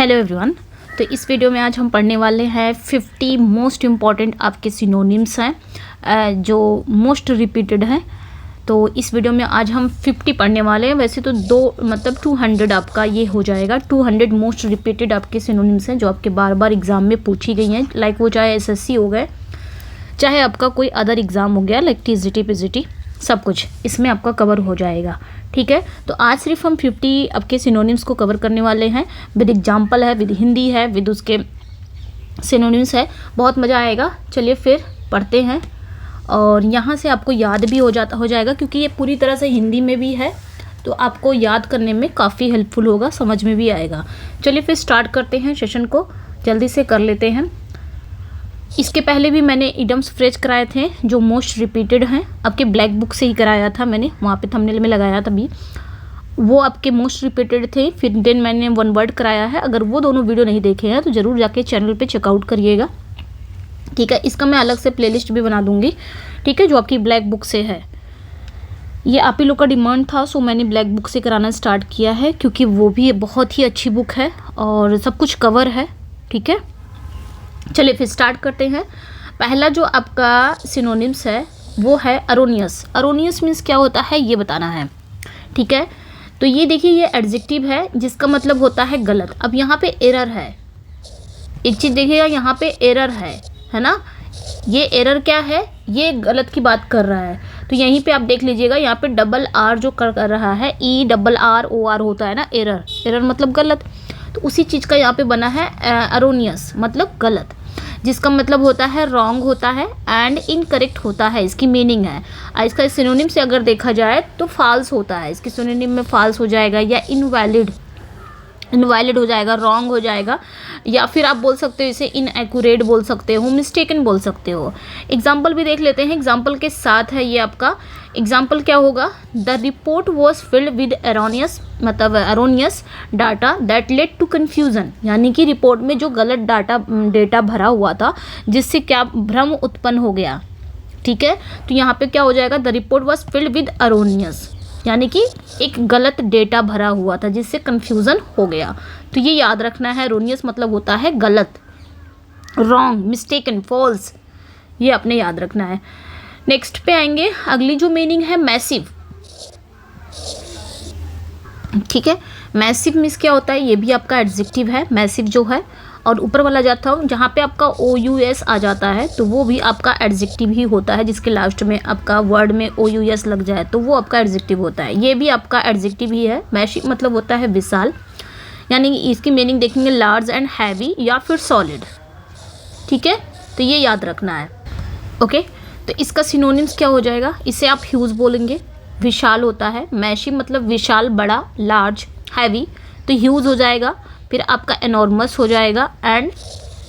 Hello everyone. तो इस video में आज हम पढ़ने वाले हैं 50 मोस्ट इम्पॉर्टेंट आपके सिनोनिम्स हैं जो मोस्ट रिपीटेड हैं। तो इस वीडियो में आज हम 50 पढ़ने वाले हैं। वैसे तो 200 आपका ये हो जाएगा। 200 मोस्ट रिपीटेड आपके सिनोनिम्स हैं जो आपके बार बार एग्जाम में पूछी गई हैं। लाइक वो चाहे एसएससी हो गए, चाहे आपका कोई अदर एग्ज़ाम हो गया लाइक टीजीटी पीजीटी, सब कुछ इसमें आपका कवर हो जाएगा। ठीक है, तो आज सिर्फ हम 50 आपके सिनोनिम्स को कवर करने वाले हैं। विद एग्जाम्पल है, विद हिंदी है, विद उसके सिनोनिम्स है। बहुत मज़ा आएगा। चलिए फिर पढ़ते हैं। और यहाँ से आपको याद भी हो जाएगा क्योंकि ये पूरी तरह से हिंदी में भी है, तो आपको याद करने में काफ़ी हेल्पफुल होगा, समझ में भी आएगा। चलिए फिर स्टार्ट करते हैं सेशन को, जल्दी से कर लेते हैं। इसके पहले भी मैंने इडम्स फ्रेज कराए थे जो मोस्ट रिपीटेड हैं। आपके ब्लैक बुक से ही कराया था मैंने, वहाँ पे थंबनेल में लगाया था भी, वो आपके मोस्ट रिपीटेड थे। फिर देन मैंने वन वर्ड कराया है। अगर वो दोनों वीडियो नहीं देखे हैं तो ज़रूर जाके चैनल पे चेकआउट करिएगा। ठीक है, इसका मैं अलग से प्लेलिस्ट भी बना दूँगी। ठीक है, जो आपकी ब्लैक बुक से है। ये आप ही लोग का डिमांड था, सो मैंने ब्लैक बुक से कराना स्टार्ट किया है क्योंकि वो भी बहुत ही अच्छी बुक है और सब कुछ कवर है। ठीक है, चलिए फिर स्टार्ट करते हैं। पहला जो आपका सिनोनिम्स है वो है अरोनियस। अरोनियस मीन्स क्या होता है ये बताना है। ठीक है, तो ये देखिए, ये एडजेक्टिव है जिसका मतलब होता है गलत। अब यहाँ पे एरर है, एक चीज़ देखिएगा, यहाँ पे एरर है ना। ये एरर क्या है, ये गलत की बात कर रहा है। तो यहीं पे आप देख लीजिएगा, यहाँ पे डबल आर जो कर रहा है, ERROR होता है ना, एरर। एरर मतलब गलत, तो उसी चीज़ का यहाँ पे बना है अरोनियस मतलब गलत, जिसका मतलब होता है रॉन्ग होता है एंड इनकरेक्ट होता है। इसकी मीनिंग है। इसका सिनोनिम से अगर देखा जाए तो फॉल्स होता है। इसके सिनोनिम में फॉल्स हो जाएगा या इनवैलिड हो जाएगा, रॉन्ग हो जाएगा, या फिर आप बोल सकते हो इसे इनएक्यूरेट बोल सकते हो, मिस्टेकन बोल सकते हो। एग्जाम्पल भी देख लेते हैं। एग्जाम्पल के साथ है ये आपका एग्जाम्पल क्या होगा। The report was filled with erroneous data that led to confusion, यानी कि रिपोर्ट में जो गलत डेटा भरा हुआ था जिससे क्या भ्रम उत्पन्न हो गया। ठीक है, तो यहाँ पे क्या हो जाएगा, the report was filled with erroneous, यानी कि एक गलत डेटा भरा हुआ था जिससे कन्फ्यूज़न हो गया। तो ये याद रखना है। एरोनियस मतलब होता है गलत, रॉन्ग, मिस्टेकन, फॉल्स, ये आपने याद रखना है। नेक्स्ट पे आएंगे। अगली जो मीनिंग है मैसिव। ठीक है, मैसिव मीन्स क्या होता है, ये भी आपका एडजेक्टिव है मैसिव जो है। और ऊपर वाला जाता हूँ जहाँ पे आपका OUS आ जाता है तो वो भी आपका एडजेक्टिव ही होता है, जिसके लास्ट में आपका वर्ड में OUS लग जाए तो वो आपका एडजेक्टिव होता है। ये भी आपका एडजेक्टिव ही है। मैसिव मतलब होता है विशाल, यानी इसकी मीनिंग देखेंगे लार्ज एंड हैवी या फिर सॉलिड। ठीक है, तो ये याद रखना है। ओके, तो इसका सिनोनिम्स क्या हो जाएगा, इसे आप ह्यूज बोलेंगे, विशाल होता है। मैसिव मतलब विशाल, बड़ा, लार्ज, हैवी, तो ह्यूज हो जाएगा। फिर आपका एनॉर्मस हो जाएगा एंड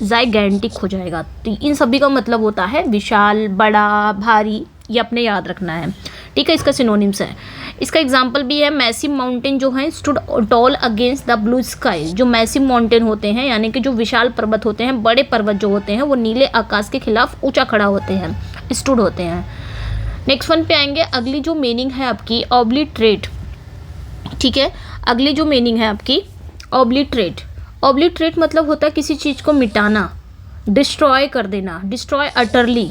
जाइगेंटिक हो जाएगा। तो इन सभी का मतलब होता है विशाल, बड़ा, भारी, ये अपने याद रखना है। ठीक है, इसका सिनोनिम्स है। इसका एग्जाम्पल भी है मैसिव माउंटेन जो है stood tall against the blue sky. जो मैसिव माउंटेन होते हैं यानी कि जो विशाल पर्वत होते हैं, बड़े पर्वत जो होते हैं, वो नीले आकाश के खिलाफ ऊंचा खड़ा होते हैं, स्टूड होते हैं। नेक्स्ट वन पे आएंगे। अगली जो मीनिंग है आपकी ऑब्लिटरेट। ठीक है, अगली जो मीनिंग है आपकी ऑब्लिटरेट। ऑब्लिटरेट मतलब होता है किसी चीज़ को मिटाना, डिस्ट्रॉय कर देना, डिस्ट्रॉय अटरली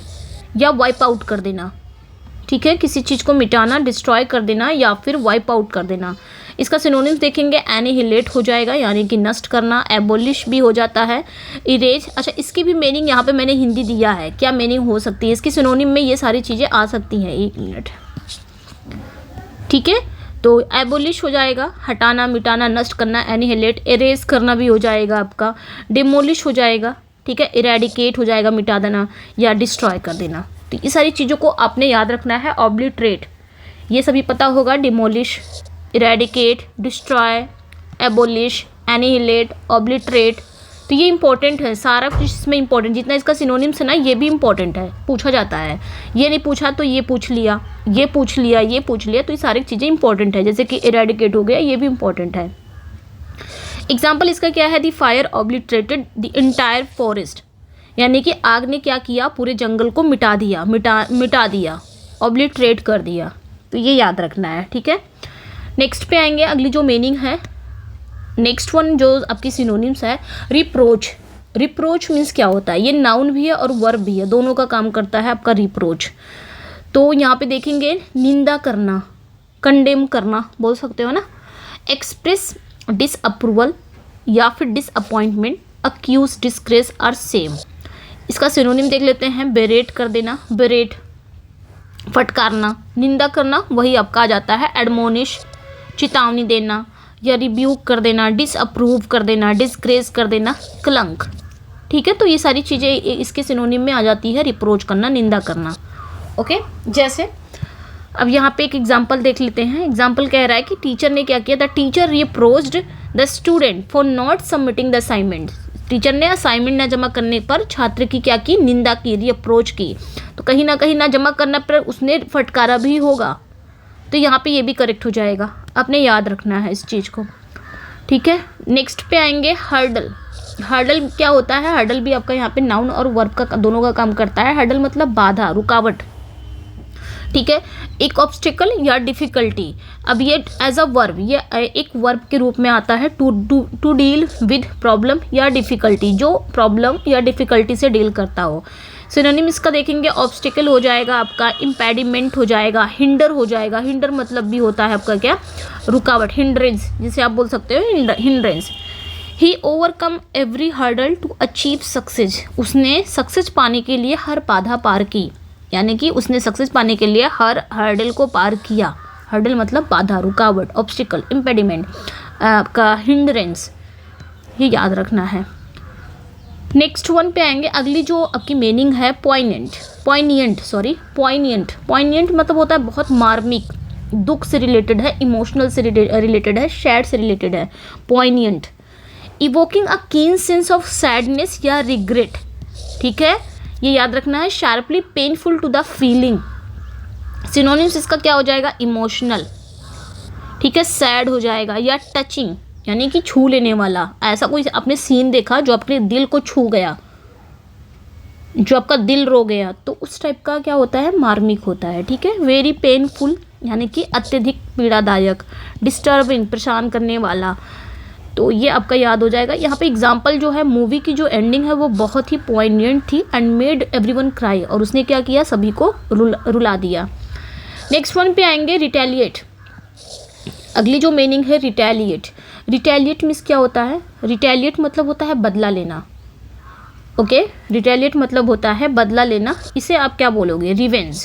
या वाइप आउट कर देना। ठीक है, किसी चीज़ को मिटाना, डिस्ट्रॉय कर देना या फिर वाइप आउट कर देना। इसका सिनोनिम्स देखेंगे एनिहिलेट हो जाएगा, यानी कि नष्ट करना, एबोलिश भी हो जाता है, इरेज। अच्छा, इसकी भी मीनिंग यहाँ पे मैंने हिंदी दिया है, क्या मीनिंग हो सकती है इसकी सिनोनिम में, ये सारी चीज़ें आ सकती हैं। एक मिनट। ठीक है, तो एबोलिश हो जाएगा, हटाना, मिटाना, नष्ट करना, एनिहिलेट। इरेज करना भी हो जाएगा आपका, डिमोलिश हो जाएगा। ठीक है, इरेडिकेट हो जाएगा, मिटा देना या डिस्ट्रॉय कर देना। तो ये सारी चीज़ों को आपने याद रखना है। ऑब्लिटरेट ये सभी पता होगा, demolish, eradicate, destroy, abolish, annihilate, obliterate. तो ये इंपॉर्टेंट है, सारा कुछ इसमें इंपॉर्टेंट, जितना इसका सिनोनिम्स है ना ये भी इंपॉर्टेंट है, पूछा जाता है। ये नहीं पूछा तो ये पूछ लिया, ये पूछ लिया, ये पूछ लिया, तो ये सारी चीज़ें इंपॉर्टेंट है। जैसे कि इरेडिकेट हो गया, ये भी इंपॉर्टेंट है। एग्जाम्पल इसका क्या है, the fire obliterated the entire forest, यानी कि आग ने क्या किया, पूरे जंगल को मिटा दिया, ऑब्लिटरेट कर दिया। तो ये याद रखना है। ठीक है, नेक्स्ट पे आएंगे। अगली जो मीनिंग है नेक्स्ट वन जो आपकी सिनोनिम्स है, रिप्रोच। रिप्रोच मीन्स क्या होता है, ये नाउन भी है और वर्ब भी है, दोनों का काम करता है आपका रिप्रोच। तो यहाँ पे देखेंगे निंदा करना, कंडेम करना बोल सकते हो ना, एक्सप्रेस डिसअप्रूवल या फिर disappointment, accuse, disgrace are same. इसका सिनोनिम देख लेते हैं, बेरेट कर देना, बेरेट फटकारना, निंदा करना वही आपका आ जाता है एडमोनिश, चेतावनी देना या रिब्यूक कर देना, डिसअप्रूव कर देना, डिस्ग्रेस कर देना, कलंक। ठीक है, तो ये सारी चीज़ें इसके सिनोनिम में आ जाती है, रिप्रोच करना, निंदा करना। ओके, जैसे अब यहाँ पे एक एग्जाम्पल देख लेते हैं। एग्जाम्पल कह रहा है कि टीचर ने क्या किया, the teacher reproached the student for not submitting the assignment. Teacher ने असाइनमेंट न जमा करने पर छात्र की क्या की, निंदा की, रिप्रोच की। तो कहीं ना जमा करने पर उसने फटकारा भी होगा, तो यहाँ पे ये भी करेक्ट हो जाएगा, आपने याद रखना है इस चीज़ को। ठीक है, नेक्स्ट पे आएंगे हर्डल। हर्डल क्या होता है, हर्डल भी आपका यहाँ पे नाउन और वर्ब का दोनों का काम करता है। हर्डल मतलब बाधा, रुकावट। ठीक है, एक ऑब्स्टिकल या डिफ़िकल्टी। अब ये एज अ वर्ब, ये एक वर्ब के रूप में आता है, टू डील विद प्रॉब्लम या डिफ़िकल्टी, जो प्रॉब्लम या डिफ़िकल्टी से डील करता हो। सिनोनिम इसका देखेंगे, ऑब्स्टिकल हो जाएगा आपका, इम्पेडिमेंट हो जाएगा, हिंडर हो जाएगा। हिंडर मतलब भी होता है आपका क्या, रुकावट, हिंड्रेंस जिसे आप बोल सकते हो, hindrance. He overcome every hurdle to achieve success. उसने सक्सेस पाने के लिए हर बाधा पार की, यानी कि उसने सक्सेस पाने के लिए हर हर्डल को पार किया। हर्डल मतलब बाधा, रुकावट, ऑब्स्टिकल, इम्पेडिमेंट का, हिंड्रेंस, ये याद रखना है। नेक्स्ट वन पे आएंगे, अगली जो आपकी मीनिंग है पोइनिएंट। पोइनिएंट मतलब होता है बहुत मार्मिक, दुख से रिलेटेड है, इमोशनल से रिलेटेड है, सैड से रिलेटेड है। पोइनिएंट, evoking a keen sense of sadness या रिग्रेट। ठीक है, ये याद रखना है। Sharply painful to the feeling. Synonyms इसका क्या हो जाएगा, इमोशनल। ठीक है, सैड हो जाएगा, या टचिंग यानी कि छू लेने वाला। ऐसा कोई आपने सीन देखा जो आपके दिल को छू गया, जो आपका दिल रो गया, तो उस टाइप का क्या होता है, मार्मिक होता है। ठीक है, वेरी पेनफुल यानी कि अत्यधिक पीड़ादायक, डिस्टर्बिंग परेशान करने वाला, तो ये आपका याद हो जाएगा। यहाँ पे एग्जाम्पल जो है, मूवी की जो एंडिंग है वो बहुत ही पॉइंटेंट थी, एंड मेड एवरीवन क्राई, और उसने क्या किया, सभी को रुला दिया। नेक्स्ट वन पे आएंगे, रिटेलिएट। अगली जो मीनिंग है, रिटेलिएट। रिटेलिएट मीन्स क्या होता है, रिटेलिएट मतलब होता है बदला लेना। ओके, रिटेलिएट मतलब होता है बदला लेना। इसे आप क्या बोलोगे, रिवेंज।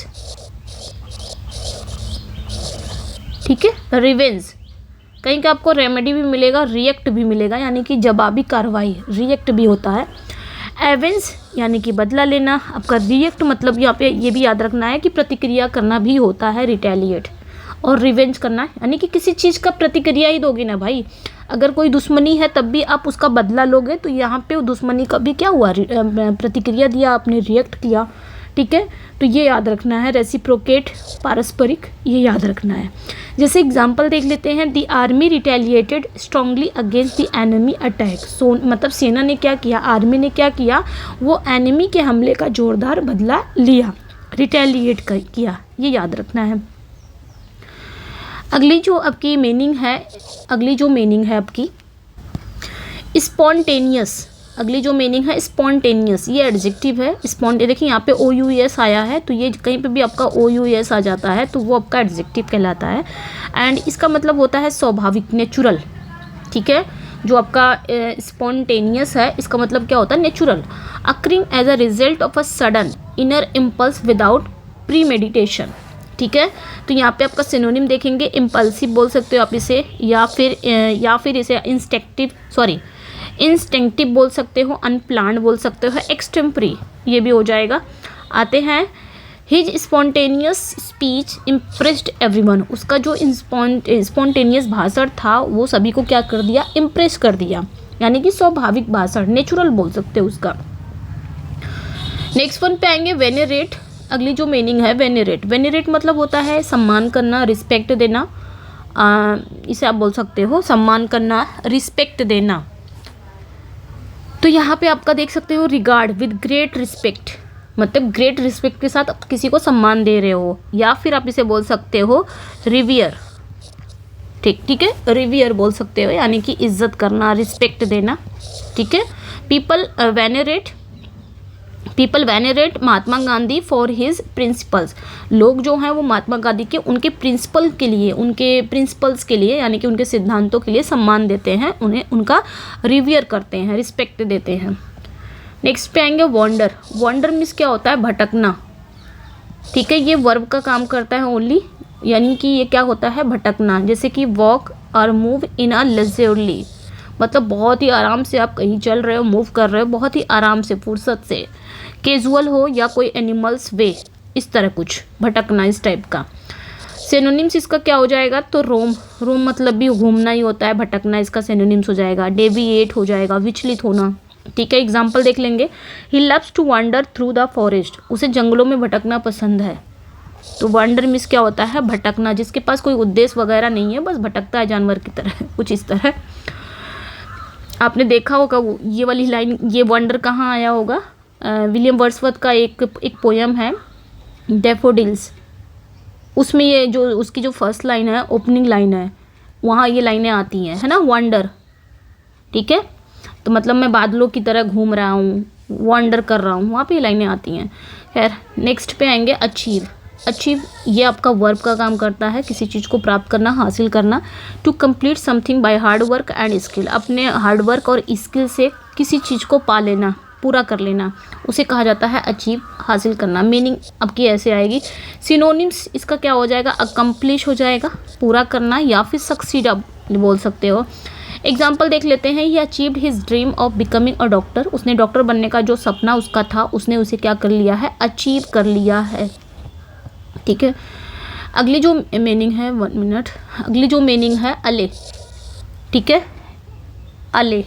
ठीक है, रिवेंज। कहीं का आपको रेमेडी भी मिलेगा, रिएक्ट भी मिलेगा, यानी कि जवाबी कार्रवाई, रिएक्ट भी होता है। एवेंस यानी कि बदला लेना आपका, रिएक्ट मतलब यहाँ पे ये भी याद रखना है कि प्रतिक्रिया करना भी होता है रिटेलिएट। और रिवेंज करना यानी कि किसी चीज़ का प्रतिक्रिया ही दोगे ना भाई। अगर कोई दुश्मनी है तब भी आप उसका बदला लोगे, तो यहाँ पे दुश्मनी का भी क्या हुआ, प्रतिक्रिया दिया आपने, रिएक्ट किया। ठीक है, तो ये याद रखना है। रेसिप्रोकेट, पारस्परिक, ये याद रखना है। जैसे एग्जांपल देख लेते हैं, the army retaliated strongly against the enemy attack. So मतलब सेना ने क्या किया, आर्मी ने क्या किया, वो एनिमी के हमले का जोरदार बदला लिया, रिटेलिएट किया, ये याद रखना है। अगली जो आपकी मीनिंग है आपकी स्पॉन्टेनियस। अगली जो मीनिंग है स्पॉन्टेनियस, ये एडजेक्टिव है। देखिए यहाँ पे OUS आया है, तो ये कहीं पे भी आपका OUS आ जाता है तो वो आपका एडजेक्टिव कहलाता है। एंड इसका मतलब होता है स्वाभाविक, नेचुरल। ठीक है, जो आपका स्पॉन्टेनियस है इसका मतलब क्या होता है, natural, occurring as a result of a sudden inner impulse without premeditation. ठीक है, तो यहाँ पे आपका सिनोनिम देखेंगे, इम्पल्सिव बोल सकते हो आप इसे, या फिर इसे इंस्टिंक्टिव बोल सकते हो, अनप्लान्ड बोल सकते हो, एक्सटेम्परी ये भी हो जाएगा। आते हैं, his spontaneous speech impressed everyone. उसका जो स्पॉन्टेनियस भाषण था वो सभी को क्या कर दिया, इम्प्रेस कर दिया, यानी कि स्वाभाविक भाषण, नेचुरल बोल सकते हो उसका। नेक्स्ट वन पे आएंगे, वेनेरेट। अगली जो मीनिंग है वेनेरेट मतलब होता है सम्मान करना, रिस्पेक्ट देना। इसे आप बोल सकते हो सम्मान करना, रिस्पेक्ट देना। तो यहाँ पे आपका देख सकते हो, रिगार्ड विद ग्रेट रिस्पेक्ट, मतलब ग्रेट रिस्पेक्ट के साथ आप किसी को सम्मान दे रहे हो, या फिर आप इसे बोल सकते हो रिवियर। ठीक है, रिवियर बोल सकते हो, यानी कि इज्जत करना, रिस्पेक्ट देना। ठीक है, people venerate Mahatma Gandhi for his principles. लोग जो हैं वो महात्मा गांधी के उनके प्रिंसिपल्स के लिए यानी कि उनके सिद्धांतों के लिए सम्मान देते हैं, उन्हें उनका रिवियर करते हैं, रिस्पेक्ट देते हैं। नेक्स्ट पे आएंगे वॉन्डर। वॉन्डर मीन्स क्या होता है? भटकना। ठीक है, ये वर्ब का काम करता है ओनली, यानी कि ये क्या होता है? भटकना। जैसे कि वॉक और मूव इन अ लेजरली, मतलब बहुत ही आराम से आप कहीं चल रहे हो, मूव कर रहे हो बहुत ही आराम से, फुर्सत से। कैजुअल हो या कोई एनिमल्स वे, इस तरह कुछ भटकना इस टाइप का। सिनोनिम्स इसका क्या हो जाएगा? तो रोम मतलब भी घूमना ही होता है, भटकना इसका सिनोनिम्स हो जाएगा। डेविएट हो जाएगा, विचलित होना। ठीक है, एग्जाम्पल देख लेंगे। He loves to wander through the forest, उसे जंगलों में भटकना पसंद है। तो वांडर मिस क्या होता है? भटकना, जिसके पास कोई उद्देश्य वगैरह नहीं है, बस भटकता है जानवर की तरह, कुछ इस तरह। आपने देखा होगा ये वाली लाइन, ये वंडर कहाँ आया होगा? विलियम वर्ड्सवर्थ का एक पोयम है डैफोडिल्स, उसमें ये जो उसकी जो फर्स्ट लाइन है, ओपनिंग लाइन है, वहाँ ये लाइनें आती हैं, है ना, वंडर। ठीक है, तो मतलब मैं बादलों की तरह घूम रहा हूँ, वंडर कर रहा हूँ, वहाँ पे ये लाइनें आती हैं। खैर, नेक्स्ट पे आएंगे अचीव। अचीव ये आपका वर्ब का काम करता है, किसी चीज़ को प्राप्त करना, हासिल करना। To complete something by hard work and skill, अपने हार्ड वर्क और स्किल से किसी चीज़ को पा लेना, पूरा कर लेना, उसे कहा जाता है अचीव, हासिल करना। मीनिंग आपकी ऐसे आएगी। सिनोनिम्स इसका क्या हो जाएगा? अकम्प्लिश हो जाएगा, पूरा करना, या फिर सक्सीड आप बोल सकते हो। एग्जाम्पल देख लेते हैं। He achieved his dream of becoming a doctor, उसने डॉक्टर बनने का जो सपना उसका था, उसने उसे क्या कर लिया है? अचीव कर लिया है। ठीक है, अगली जो मीनिंग है, 1 मिनट, अगली जो मीनिंग है अले। ठीक है, अले,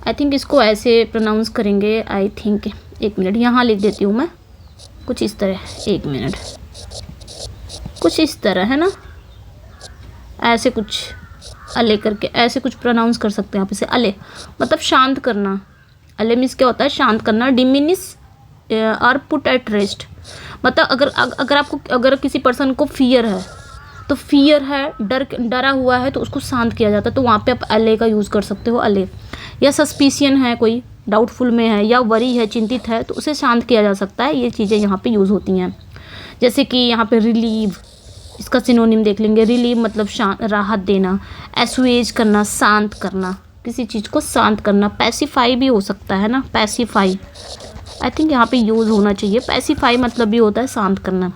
आई थिंक इसको ऐसे प्रोनाउंस करेंगे, आई थिंक। 1 मिनट, यहाँ लिख देती हूँ मैं, कुछ इस तरह, 1 मिनट, कुछ इस तरह, है ना, ऐसे कुछ अले करके ऐसे कुछ प्रोनाउंस कर सकते हैं आप इसे। अले मतलब शांत करना। अले मीन्स क्या होता है? शांत करना। डिमिनिश और पुट एट रेस्ट, मतलब अगर किसी पर्सन को फियर है, तो फियर है, डरा हुआ है, तो उसको शांत किया जाता है, तो वहाँ पे आप अले का यूज़ कर सकते हो, अले। या सस्पिशियन है, कोई डाउटफुल में है, या वरी है, चिंतित है, तो उसे शांत किया जा सकता है। ये चीज़ें यहाँ पे यूज़ होती हैं। जैसे कि यहाँ पे रिलीव, इसका सिनोनिम देख लेंगे। रिलीव मतलब राहत देना, एसुएज करना, शांत करना, किसी चीज़ को शांत करना। पैसिफाई भी हो सकता है ना, पैसिफाई, आई थिंक यहाँ पे यूज़ होना चाहिए। पैसिफाई मतलब भी होता है शांत करना,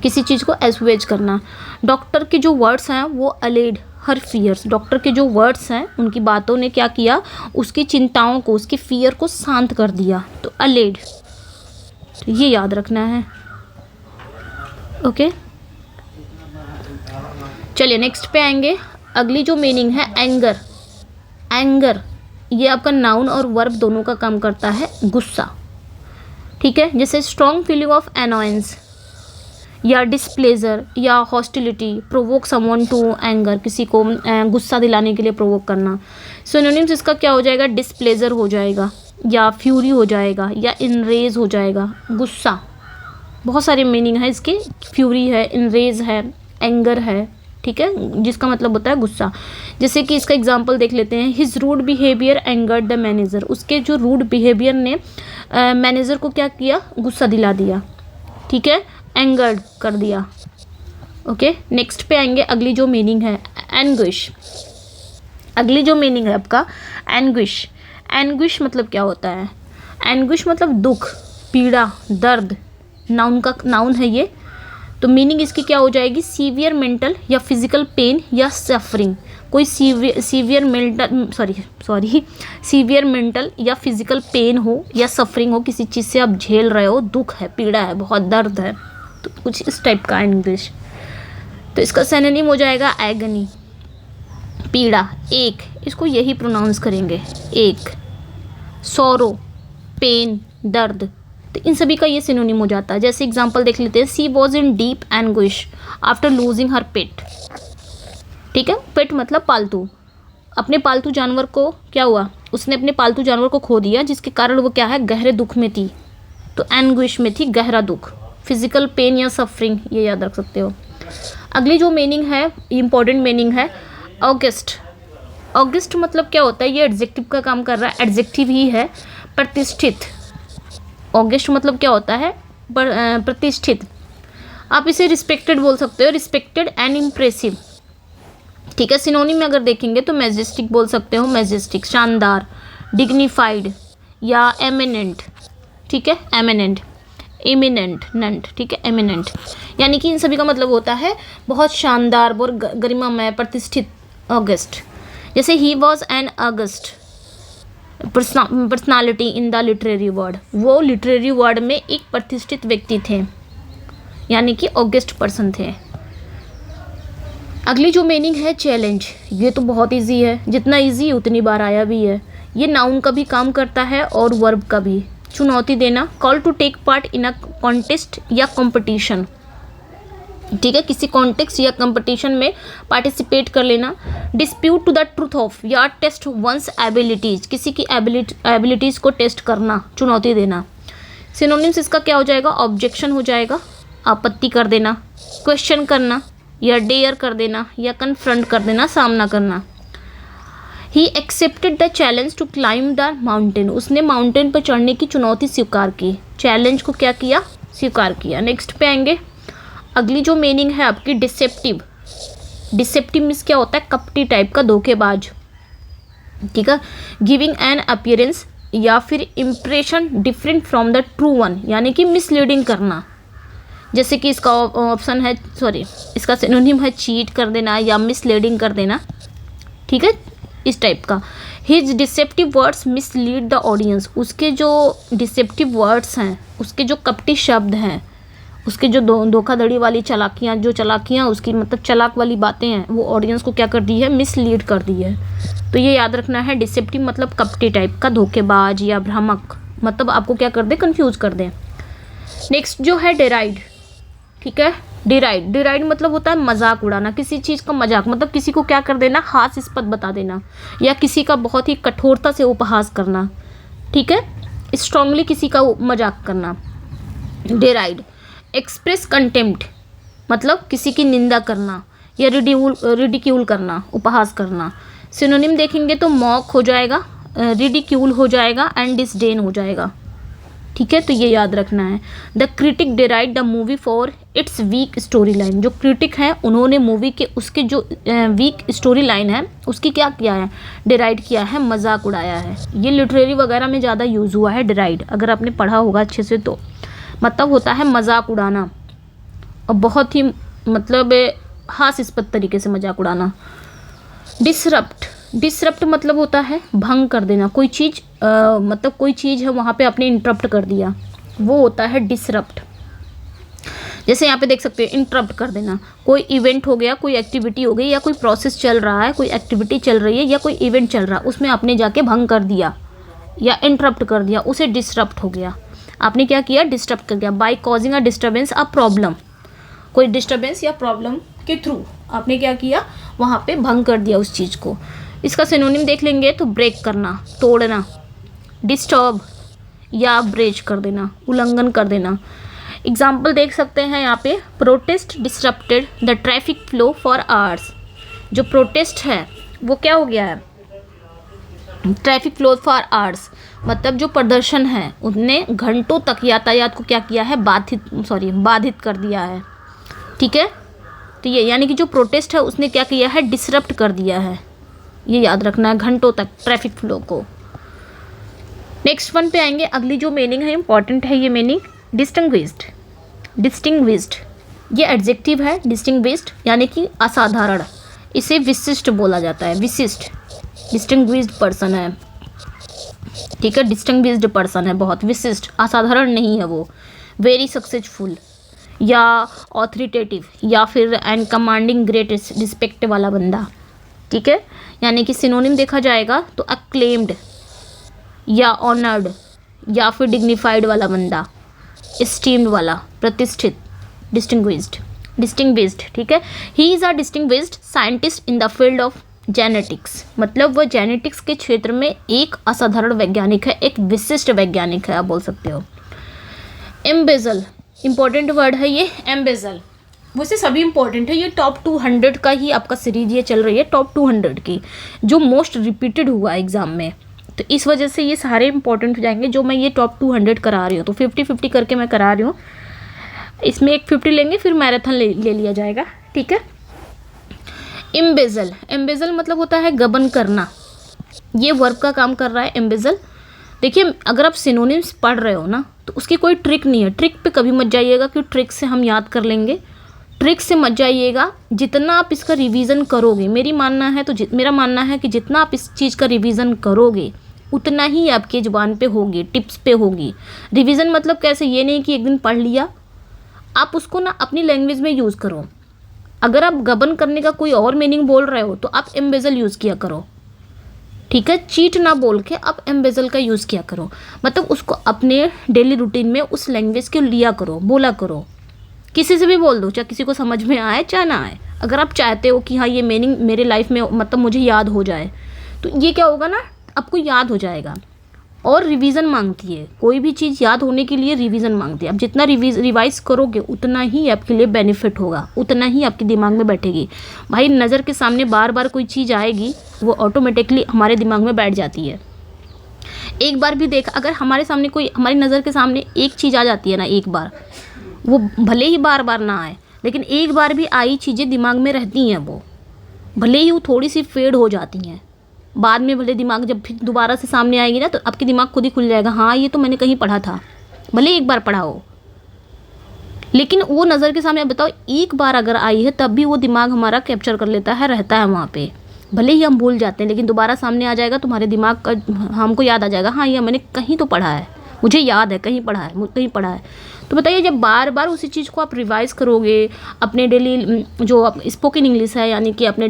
किसी चीज़ को एसुएज करना। डॉक्टर के जो वर्ड्स हैं वो अलेड हर फियर्स, डॉक्टर के जो वर्ड्स हैं उनकी बातों ने क्या किया? उसकी चिंताओं को, उसके फियर को शांत कर दिया, तो अलेड, तो ये याद रखना है। ओके, चलिए नेक्स्ट पे आएंगे। अगली जो मीनिंग है एंगर। एंगर ये आपका नाउन और वर्ब दोनों का काम करता है, गुस्सा। ठीक है, जैसे स्ट्रॉन्ग फीलिंग ऑफ एनॉयंस या डिस्प्लेजर या hostility, provoke someone to anger, किसी को गुस्सा दिलाने के लिए प्रोवोक करना। सिनोनिम्स इसका क्या हो जाएगा? डिस्प्लेजर हो जाएगा, या फ्यूरी हो जाएगा, या इनरेज हो जाएगा। गुस्सा, बहुत सारे मीनिंग है इसके, फ्यूरी है, इनरेज है, एंगर है। ठीक है, जिसका मतलब होता है गुस्सा। जैसे कि इसका एग्जांपल देख लेते हैं। His rude behaviour angered the manager, उसके जो रूड बिहेवियर ने मैनेजर को क्या किया? गुस्सा दिला दिया। ठीक है, एंगर्ड कर दिया। ओके, नेक्स्ट पे आएंगे। अगली जो मीनिंग है एंग्विश। अगली जो मीनिंग है आपका एंग्विश। एंग्विश मतलब क्या होता है? एंग्विश मतलब दुख, पीड़ा, दर्द, नाउन है ये। तो मीनिंग इसकी क्या हो जाएगी? सीवियर मेंटल या फिजिकल पेन या सफरिंग। कोई सीवियर मेंटल या फिजिकल पेन हो या सफरिंग हो, किसी चीज़ से आप झेल रहे हो, दुख है, पीड़ा है, बहुत दर्द है, तो कुछ इस टाइप का इंग्लिश। तो इसका सिनोनिम हो जाएगा एगनी, पीड़ा, एक, इसको यही प्रोनाउंस करेंगे, एक। सॉरो, पेन, दर्द, तो इन सभी का ये सिनोनिम हो जाता है। जैसे एग्जांपल देख लेते हैं। She was in deep anguish after losing her pet. ठीक है, पेट मतलब पालतू। अपने पालतू जानवर को क्या हुआ? उसने अपने पालतू जानवर को खो दिया, जिसके कारण वो क्या है? गहरे दुख में थी। तो एंग्विश में थी, गहरा दुख। फिजिकल पेन या सफरिंग, ये याद रख सकते हो। अगली जो मीनिंग है, इम्पोर्टेंट मीनिंग है, ऑगस्ट। ऑगस्ट मतलब क्या होता है, ये एडजेक्टिव का काम कर रहा है, एडजेक्टिव ही है, प्रतिष्ठित। ऑगस्ट मतलब क्या होता है, प्रतिष्ठित। आप इसे रिस्पेक्टेड बोल सकते हो, रिस्पेक्टेड एंड इम्प्रेसिव। ठीक है, सिनोनिम में अगर देखेंगे तो मैजेस्टिक बोल सकते हो, मैजेस्टिक शानदार, डिग्निफाइड या एमिनेंट। ठीक है, एमिनेंट, इमिनेंट, नंट। ठीक है, एमिनेंट, यानी कि इन सभी का मतलब होता है बहुत शानदार, बहुत गरिमामय, प्रतिष्ठित। ऑगस्ट, जैसे he was an August personality in the literary word, वो लिटरेरी वर्ड में एक प्रतिष्ठित व्यक्ति थे, यानी कि ऑगस्ट पर्सन थे। अगली जो मीनिंग है, चैलेंज। ये तो बहुत इजी है, जितना इजी उतनी बार आया भी है। ये नाउन का भी काम करता है और वर्ब का भी। चुनौती देना, call to take part in a contest या कंपटीशन। ठीक है, किसी कॉन्टेक्स्ट या कंपटीशन में पार्टिसिपेट कर लेना। Dispute to the truth of या टेस्ट वंस एबिलिटीज, किसी की एबिलिटीज़ को टेस्ट करना, चुनौती देना। सिनोनिम्स इसका क्या हो जाएगा, ऑब्जेक्शन हो जाएगा, आपत्ति कर देना, क्वेश्चन करना या डेयर कर देना या कन्फ्रंट कर देना, सामना करना। He accepted the challenge to climb the mountain, उसने माउंटेन पर चढ़ने की चुनौती स्वीकार की, चैलेंज को क्या किया, स्वीकार किया। नेक्स्ट पे आएंगे, अगली जो मीनिंग है आपकी डिसेप्टिव। डिसेप्टिव मीन्स क्या होता है, कपटी टाइप का, धोखेबाज। ठीक है, गिविंग एन अपीयरेंस या फिर impression different from the true one, यानी कि मिसलीडिंग करना। जैसे कि इसका ऑप्शन है, सॉरी, इसका सिनोनिम है चीट कर देना या मिसलीडिंग कर देना। ठीक है, इस टाइप का। His deceptive words mislead the audience, उसके जो डिसेप्टिव वर्ड्स हैं, उसके जो कपटी शब्द हैं, उसके जो धोखाधड़ी वाली चालाकियाँ उसकी मतलब चालाक वाली बातें हैं, वो ऑडियंस को क्या कर दी है, मिसलीड कर दी है। तो ये याद रखना है, डिसेप्टिव मतलब कपटी टाइप का, धोखेबाज या भ्रामक, मतलब आपको क्या कर दे, कंफ्यूज कर दे। नेक्स्ट जो है डेराइड। ठीक है, डिराइड मतलब होता है मजाक उड़ाना, किसी चीज़ का मजाक, मतलब किसी को क्या कर देना, हास्यास्पद बता देना या किसी का बहुत ही कठोरता से उपहास करना। ठीक है, स्ट्रांगली किसी का मजाक करना, डिराइड। एक्सप्रेस कंटेम्प्ट मतलब किसी की निंदा करना या रिडिक्यूल करना, उपहास करना। सिनोनिम देखेंगे तो मॉक हो जाएगा, रिडिक्यूल हो जाएगा एंड डिसडेन हो जाएगा। ठीक है, तो ये याद रखना है। The critic derided the movie for its weak story line, जो क्रिटिक हैं उन्होंने मूवी के उसके जो वीक स्टोरी लाइन है उसकी क्या किया है, डिराइड किया है, मजाक उड़ाया है। ये लिटरेरी वगैरह में ज़्यादा यूज़ हुआ है डिराइड, अगर आपने पढ़ा होगा अच्छे से तो। मतलब होता है मजाक उड़ाना और बहुत ही मतलब हास्यास्पद तरीके से मजाक उड़ाना। डिसरप्ट मतलब होता है भंग कर देना, कोई चीज़ मतलब कोई चीज़ है वहाँ पे आपने इंटरप्ट कर दिया, वो होता है डिसरप्ट। जैसे यहाँ पे देख सकते हैं, इंटरप्ट कर देना, कोई इवेंट हो गया, कोई एक्टिविटी हो गई या कोई प्रोसेस चल रहा है, कोई एक्टिविटी चल रही है या कोई इवेंट चल रहा है, उसमें आपने जाके भंग कर दिया या इंटरप्ट कर दिया, उसे डिसरप्ट हो गया। आपने क्या किया, डिस्टर्ब कर दिया। By causing a disturbance a problem, कोई डिस्टर्बेंस या प्रॉब्लम के थ्रू आपने क्या किया, वहाँ पे भंग कर दिया उस चीज़ को। इसका सिनोनिम देख लेंगे तो ब्रेक करना, तोड़ना, डिस्टर्ब या ब्रेच कर देना, उल्लंघन कर देना। एग्जाम्पल देख सकते हैं यहाँ पे, protest disrupted the traffic flow for hours. जो प्रोटेस्ट है वो क्या हो गया है, ट्रैफिक फ्लो फॉर आवर्स, मतलब जो प्रदर्शन है उसने घंटों तक यातायात को क्या किया है, बाधित कर दिया है। ठीक है, तो ये यानी कि जो प्रोटेस्ट है उसने क्या किया है, डिसरप्ट कर दिया है। ये याद रखना है, घंटों तक ट्रैफिक फ्लो को। नेक्स्ट वन पे आएंगे, अगली जो मीनिंग है इंपॉर्टेंट है ये मीनिंग, डिस्टिंग्विश्ड। ये एडजेक्टिव है, डिस्टिंग्विश्ड यानी कि असाधारण, इसे विशिष्ट बोला जाता है, विशिष्ट, डिस्टिंग्विश्ड पर्सन है। ठीक है, डिस्टिंग्विश्ड पर्सन है, बहुत विशिष्ट, असाधारण नहीं है वो। वेरी सक्सेसफुल या ऑथोरिटेटिव या फिर एंड कमांडिंग ग्रेट रिस्पेक्ट वाला बंदा। ठीक है, यानी कि सिनोनिम देखा जाएगा तो अक्लेम्ड या ऑनर्ड या फिर डिग्निफाइड वाला बंदा, एस्टीम्ड वाला, प्रतिष्ठित, डिस्टिंग्विश्ड। ठीक है, ही is a distinguished scientist in the field of genetics, मतलब वह जेनेटिक्स के क्षेत्र में एक असाधारण वैज्ञानिक है, एक विशिष्ट वैज्ञानिक है, आप बोल सकते हो। एम्बेजल, इंपॉर्टेंट वर्ड है ये, एम्बेजल। वैसे सभी इंपॉर्टेंट है, ये टॉप 200 का ही आपका सीरीज ये चल रही है, टॉप 200 की, जो मोस्ट रिपीटेड हुआ एग्जाम में। तो इस वजह से ये सारे इंपॉर्टेंट हो जाएंगे जो मैं ये टॉप 200 करा रही हूँ। तो 50-50 करके मैं करा रही हूँ, इसमें एक 50 लेंगे, फिर मैराथन ले लिया जाएगा, ठीक है। एम्बेजल, एम्बेजल मतलब होता है गबन करना, ये वर्ब का काम कर रहा है एम्बेजल। देखिए अगर आप सिनोनिम्स पढ़ रहे हो ना तो उसकी कोई ट्रिक नहीं है, ट्रिक पे कभी मत जाइएगा कि ट्रिक से हम याद कर लेंगे, ट्रिक से मत जाइएगा। जितना आप इसका रिवीजन करोगे, मेरा मानना है कि जितना आप इस चीज़ का रिवीजन करोगे उतना ही आपके ज़ुबान पे होगी, टिप्स पे होगी। रिवीजन मतलब कैसे, ये नहीं कि एक दिन पढ़ लिया, आप उसको ना अपनी लैंग्वेज में यूज़ करो। अगर आप गबन करने का कोई और मीनिंग बोल रहे हो तो आप एम्बेजल यूज़ किया करो, ठीक है। चीट ना बोल के आप एम्बेजल का यूज़ किया करो, मतलब उसको अपने डेली रूटीन में उस लैंग्वेज के लिया करो, बोला करो। किसी से भी बोल दो, चाहे किसी को समझ में आए चाहे ना आए। अगर आप चाहते हो कि हाँ ये मीनिंग मेरे लाइफ में मतलब मुझे याद हो जाए, तो ये क्या होगा ना, आपको याद हो जाएगा। और रिवीजन मांगती है, कोई भी चीज़ याद होने के लिए रिवीजन मांगती है। आप जितना रिवाइज करोगे उतना ही आपके लिए बेनिफिट होगा, उतना ही आपके दिमाग में बैठेगी। भाई नज़र के सामने बार बार कोई चीज़ आएगी, वो ऑटोमेटिकली हमारे दिमाग में बैठ जाती है। एक बार भी देख, अगर हमारे सामने कोई, हमारी नज़र के सामने एक चीज़ आ जाती है ना एक बार, वो भले ही बार बार ना आए, लेकिन एक बार भी आई चीज़ें दिमाग में रहती हैं, वो भले ही वो थोड़ी सी फेड हो जाती हैं, बाद में भले दिमाग जब फिर दोबारा से सामने आएगी ना तो आपके दिमाग खुद ही खुल जाएगा, हाँ ये तो मैंने कहीं पढ़ा था, भले एक बार पढ़ा हो। लेकिन वो नज़र के सामने, बताओ एक बार अगर आई है तब भी वो दिमाग हमारा कैप्चर कर लेता है, रहता है वहाँ पे। भले ही हम भूल जाते हैं, लेकिन दोबारा सामने आ जाएगा, तुम्हारे दिमाग का हमको याद आ जाएगा, हाँ ये मैंने कहीं तो पढ़ा है, मुझे याद है, कहीं पढ़ा है, कहीं पढ़ा है। तो बताइए जब बार बार उसी चीज़ को आप रिवाइज़ करोगे, अपने डेली जो स्पोकन इंग्लिश है यानी कि अपने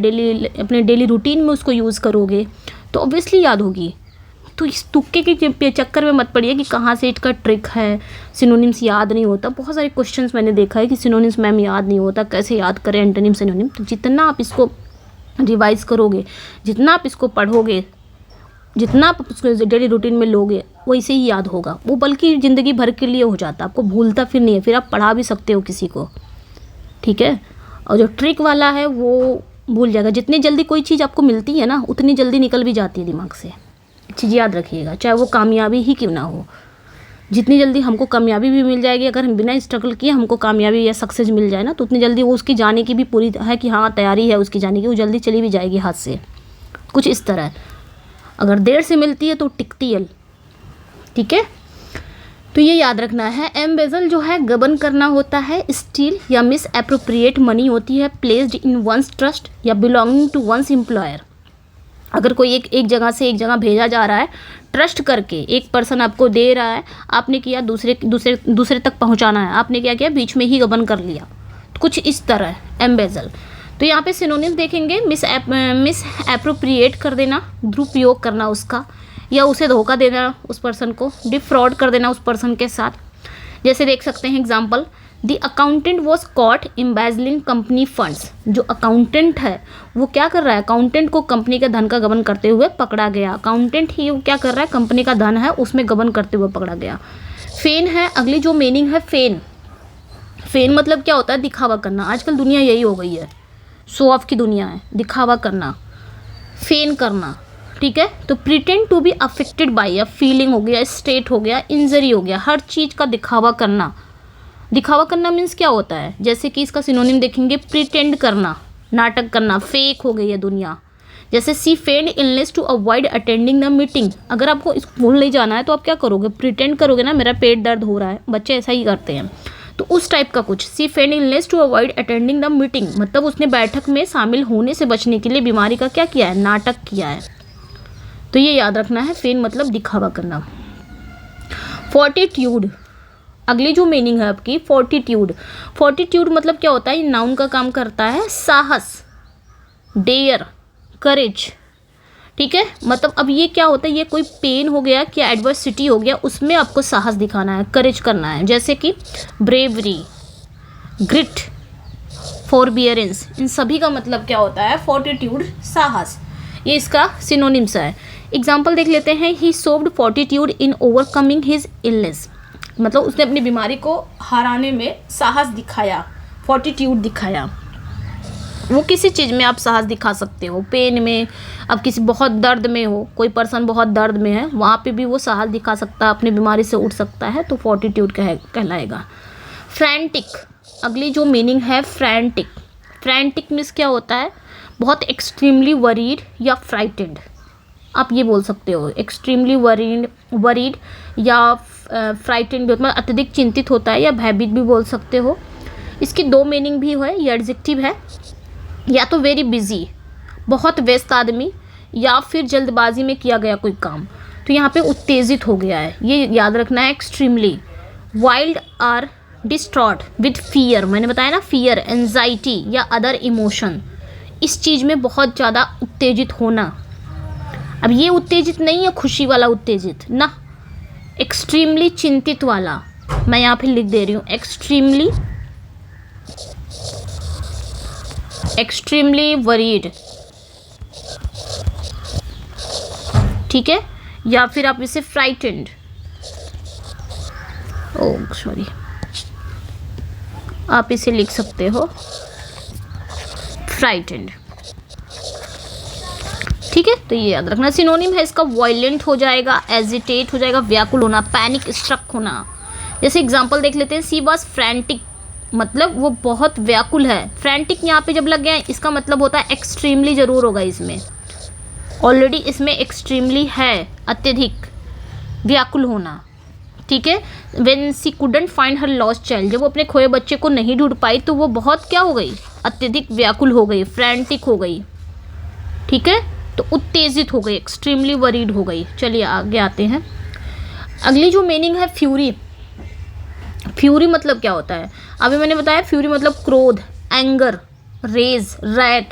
डेली रूटीन में उसको यूज़ करोगे तो ऑब्वियसली याद होगी। तो इस तुक्के के चक्कर में मत पड़िए कि कहाँ से इसका ट्रिक है, सिनोनिम्स याद नहीं होता। बहुत सारे क्वेश्चंस मैंने देखा है कि सिनोनिम्स मैम याद नहीं होता, कैसे याद करें एंटोनिम सिनोनिम। तो जितना आप इसको रिवाइज़ करोगे, जितना आप इसको पढ़ोगे, जितना आप उसको डेली रूटीन में लोगे, वैसे ही याद होगा वो, बल्कि ज़िंदगी भर के लिए हो जाता है, आपको भूलता फिर नहीं है, फिर आप पढ़ा भी सकते हो किसी को, ठीक है। और जो ट्रिक वाला है वो भूल जाएगा। जितनी जल्दी कोई चीज़ आपको मिलती है ना उतनी जल्दी निकल भी जाती है दिमाग से, चीज़ याद रखिएगा, चाहे वो कामयाबी ही क्यों ना हो। जितनी जल्दी हमको कामयाबी भी मिल जाएगी, अगर हम बिना स्ट्रगल किए हमको कामयाबी या सक्सेस मिल जाए ना, तो उतनी जल्दी वो उसकी जाने की भी पूरी है कि हाँ तैयारी है उसकी जाने की, वो जल्दी चली भी जाएगी हाथ से। कुछ इस तरह, अगर देर से मिलती है तो टिकती है, ठीक है। तो ये याद रखना है। एम्बेजल जो है गबन करना होता है, स्टील या मिस एप्रोप्रिएट मनी होती है प्लेस्ड इन वंस ट्रस्ट या बिलोंगिंग टू वंस एम्प्लॉयर। अगर कोई एक जगह से एक जगह भेजा जा रहा है, ट्रस्ट करके एक पर्सन आपको दे रहा है, आपने किया दूसरे तक पहुंचाना है, आपने क्या किया, बीच में ही गबन कर लिया, कुछ इस तरह एम्बेजल। तो यहाँ पे सिनोनिम देखेंगे, मिस एप्रोप्रिएट कर देना, दुरुपयोग करना उसका, या उसे धोखा देना उस पर्सन को, डिफ्रॉड कर देना उस पर्सन के साथ। जैसे देख सकते हैं example, the accountant was caught embezzling company funds. जो अकाउंटेंट है वो क्या कर रहा है, अकाउंटेंट को कंपनी के धन का गबन करते हुए पकड़ा गया। अकाउंटेंट ही क्या कर रहा है, कंपनी का धन है उसमें गबन करते हुए पकड़ा गया। फेन है अगली जो मीनिंग है, फेन मतलब क्या होता है, दिखावा करना। आजकल दुनिया यही हो गई है, शो ऑफ की दुनिया है, दिखावा करना, फेन करना, ठीक है। तो pretend to be affected by, या फीलिंग हो गया, स्टेट हो गया, इंजरी हो गया, हर चीज़ का दिखावा करना। दिखावा करना मीन्स क्या होता है, जैसे कि इसका सिनोनिम देखेंगे, प्रिटेंड करना, नाटक करना, फेक हो गई है दुनिया। जैसे she feigned illness to avoid attending the meeting. अगर आपको स्कूल नहीं जाना है तो आप क्या करोगे, प्रिटेंड करोगे ना, मेरा पेट दर्द हो रहा है, बच्चे ऐसा ही करते हैं। तो उस टाइप का कुछ, she feigned illness to avoid attending the meeting, मतलब उसने बैठक में शामिल होने से बचने के लिए बीमारी का क्या किया है, नाटक किया है। तो ये याद रखना है, फेन मतलब दिखावा करना। फोर्टिट्यूड, अगली जो मीनिंग है आपकी, फोर्टिट्यूड मतलब क्या होता है, ये नाउन का काम करता है, साहस, डेयर, करेज, ठीक है। मतलब अब ये क्या होता है, ये कोई पेन हो गया, क्या एडवर्सिटी हो गया, उसमें आपको साहस दिखाना है, करेज करना है। जैसे कि ब्रेवरी, ग्रिट, फॉरबियरेंस, इन सभी का मतलब क्या होता है, फोर्टिट्यूड, साहस। ये इसका सिनोनिम्स है। एग्जाम्पल देख लेते हैं, he showed fortitude in overcoming his illness, मतलब उसने अपनी बीमारी को हराने में साहस दिखाया। फोर्टिट्यूड दिखाया। वो किसी चीज़ में आप साहस दिखा सकते हो, पेन में, अब किसी बहुत दर्द में हो, कोई पर्सन बहुत दर्द में है, वहाँ पे भी वो साहस दिखा सकता है, अपनी बीमारी से उठ सकता है, तो फोर्टिट्यूड कहलाएगा। फ्रैंटिक, अगली जो मीनिंग है फ्रैंटिक। फ्रैंटिक मीन्स क्या होता है? बहुत एक्सट्रीमली वरीड या फ्राइटेंड, आप ये बोल सकते हो। एक्सट्रीमली वरीड या फ्राइटेंड भी मतलब अत्यधिक चिंतित होता है, या भयभीत भी बोल सकते हो। इसकी दो मीनिंग भी है। ये एडजेक्टिव है, या तो वेरी बिजी, बहुत व्यस्त आदमी, या फिर जल्दबाजी में किया गया कोई काम। तो यहाँ पे उत्तेजित हो गया है, ये याद रखना है। Extremely wild or distraught with fear, मैंने बताया ना, फियर, एंजाइटी या अदर इमोशन, इस चीज़ में बहुत ज़्यादा उत्तेजित होना। अब ये उत्तेजित नहीं है खुशी वाला उत्तेजित ना, एक्सट्रीमली चिंतित वाला। मैं यहाँ पे लिख दे रही हूँ, एक्सट्रीमली वरीड, ठीक है। या फिर आप इसे फ्राइटेंड, ओह सॉरी, आप इसे लिख सकते हो फ्राइटेंड, ठीक है। तो ये याद रखना। सिनोनिम है इसका वायलेंट हो जाएगा, एजिटेट हो जाएगा, व्याकुल होना, पैनिक स्ट्रक होना। जैसे एग्जांपल देख लेते हैं, सी वॉज फ्रैंटिक, मतलब वो बहुत व्याकुल है। फ्रैंटिक यहाँ पे जब लग गया, इसका मतलब होता है एक्सट्रीमली जरूर होगा इसमें, ऑलरेडी इसमें एक्सट्रीमली है, अत्यधिक व्याकुल होना, ठीक है। When she couldn't find her lost child, जब वो अपने खोए बच्चे को नहीं ढूंढ पाई तो वो बहुत क्या हो गई? अत्यधिक व्याकुल हो गई, फ्रैंटिक हो गई, ठीक है। तो उत्तेजित हो गई, एक्सट्रीमली वरीड हो गई। चलिए आगे आते हैं। अगली जो मीनिंग है फ्यूरी। फ्यूरी मतलब क्या होता है? अभी मैंने बताया फ्यूरी मतलब क्रोध, anger, rage, wrath,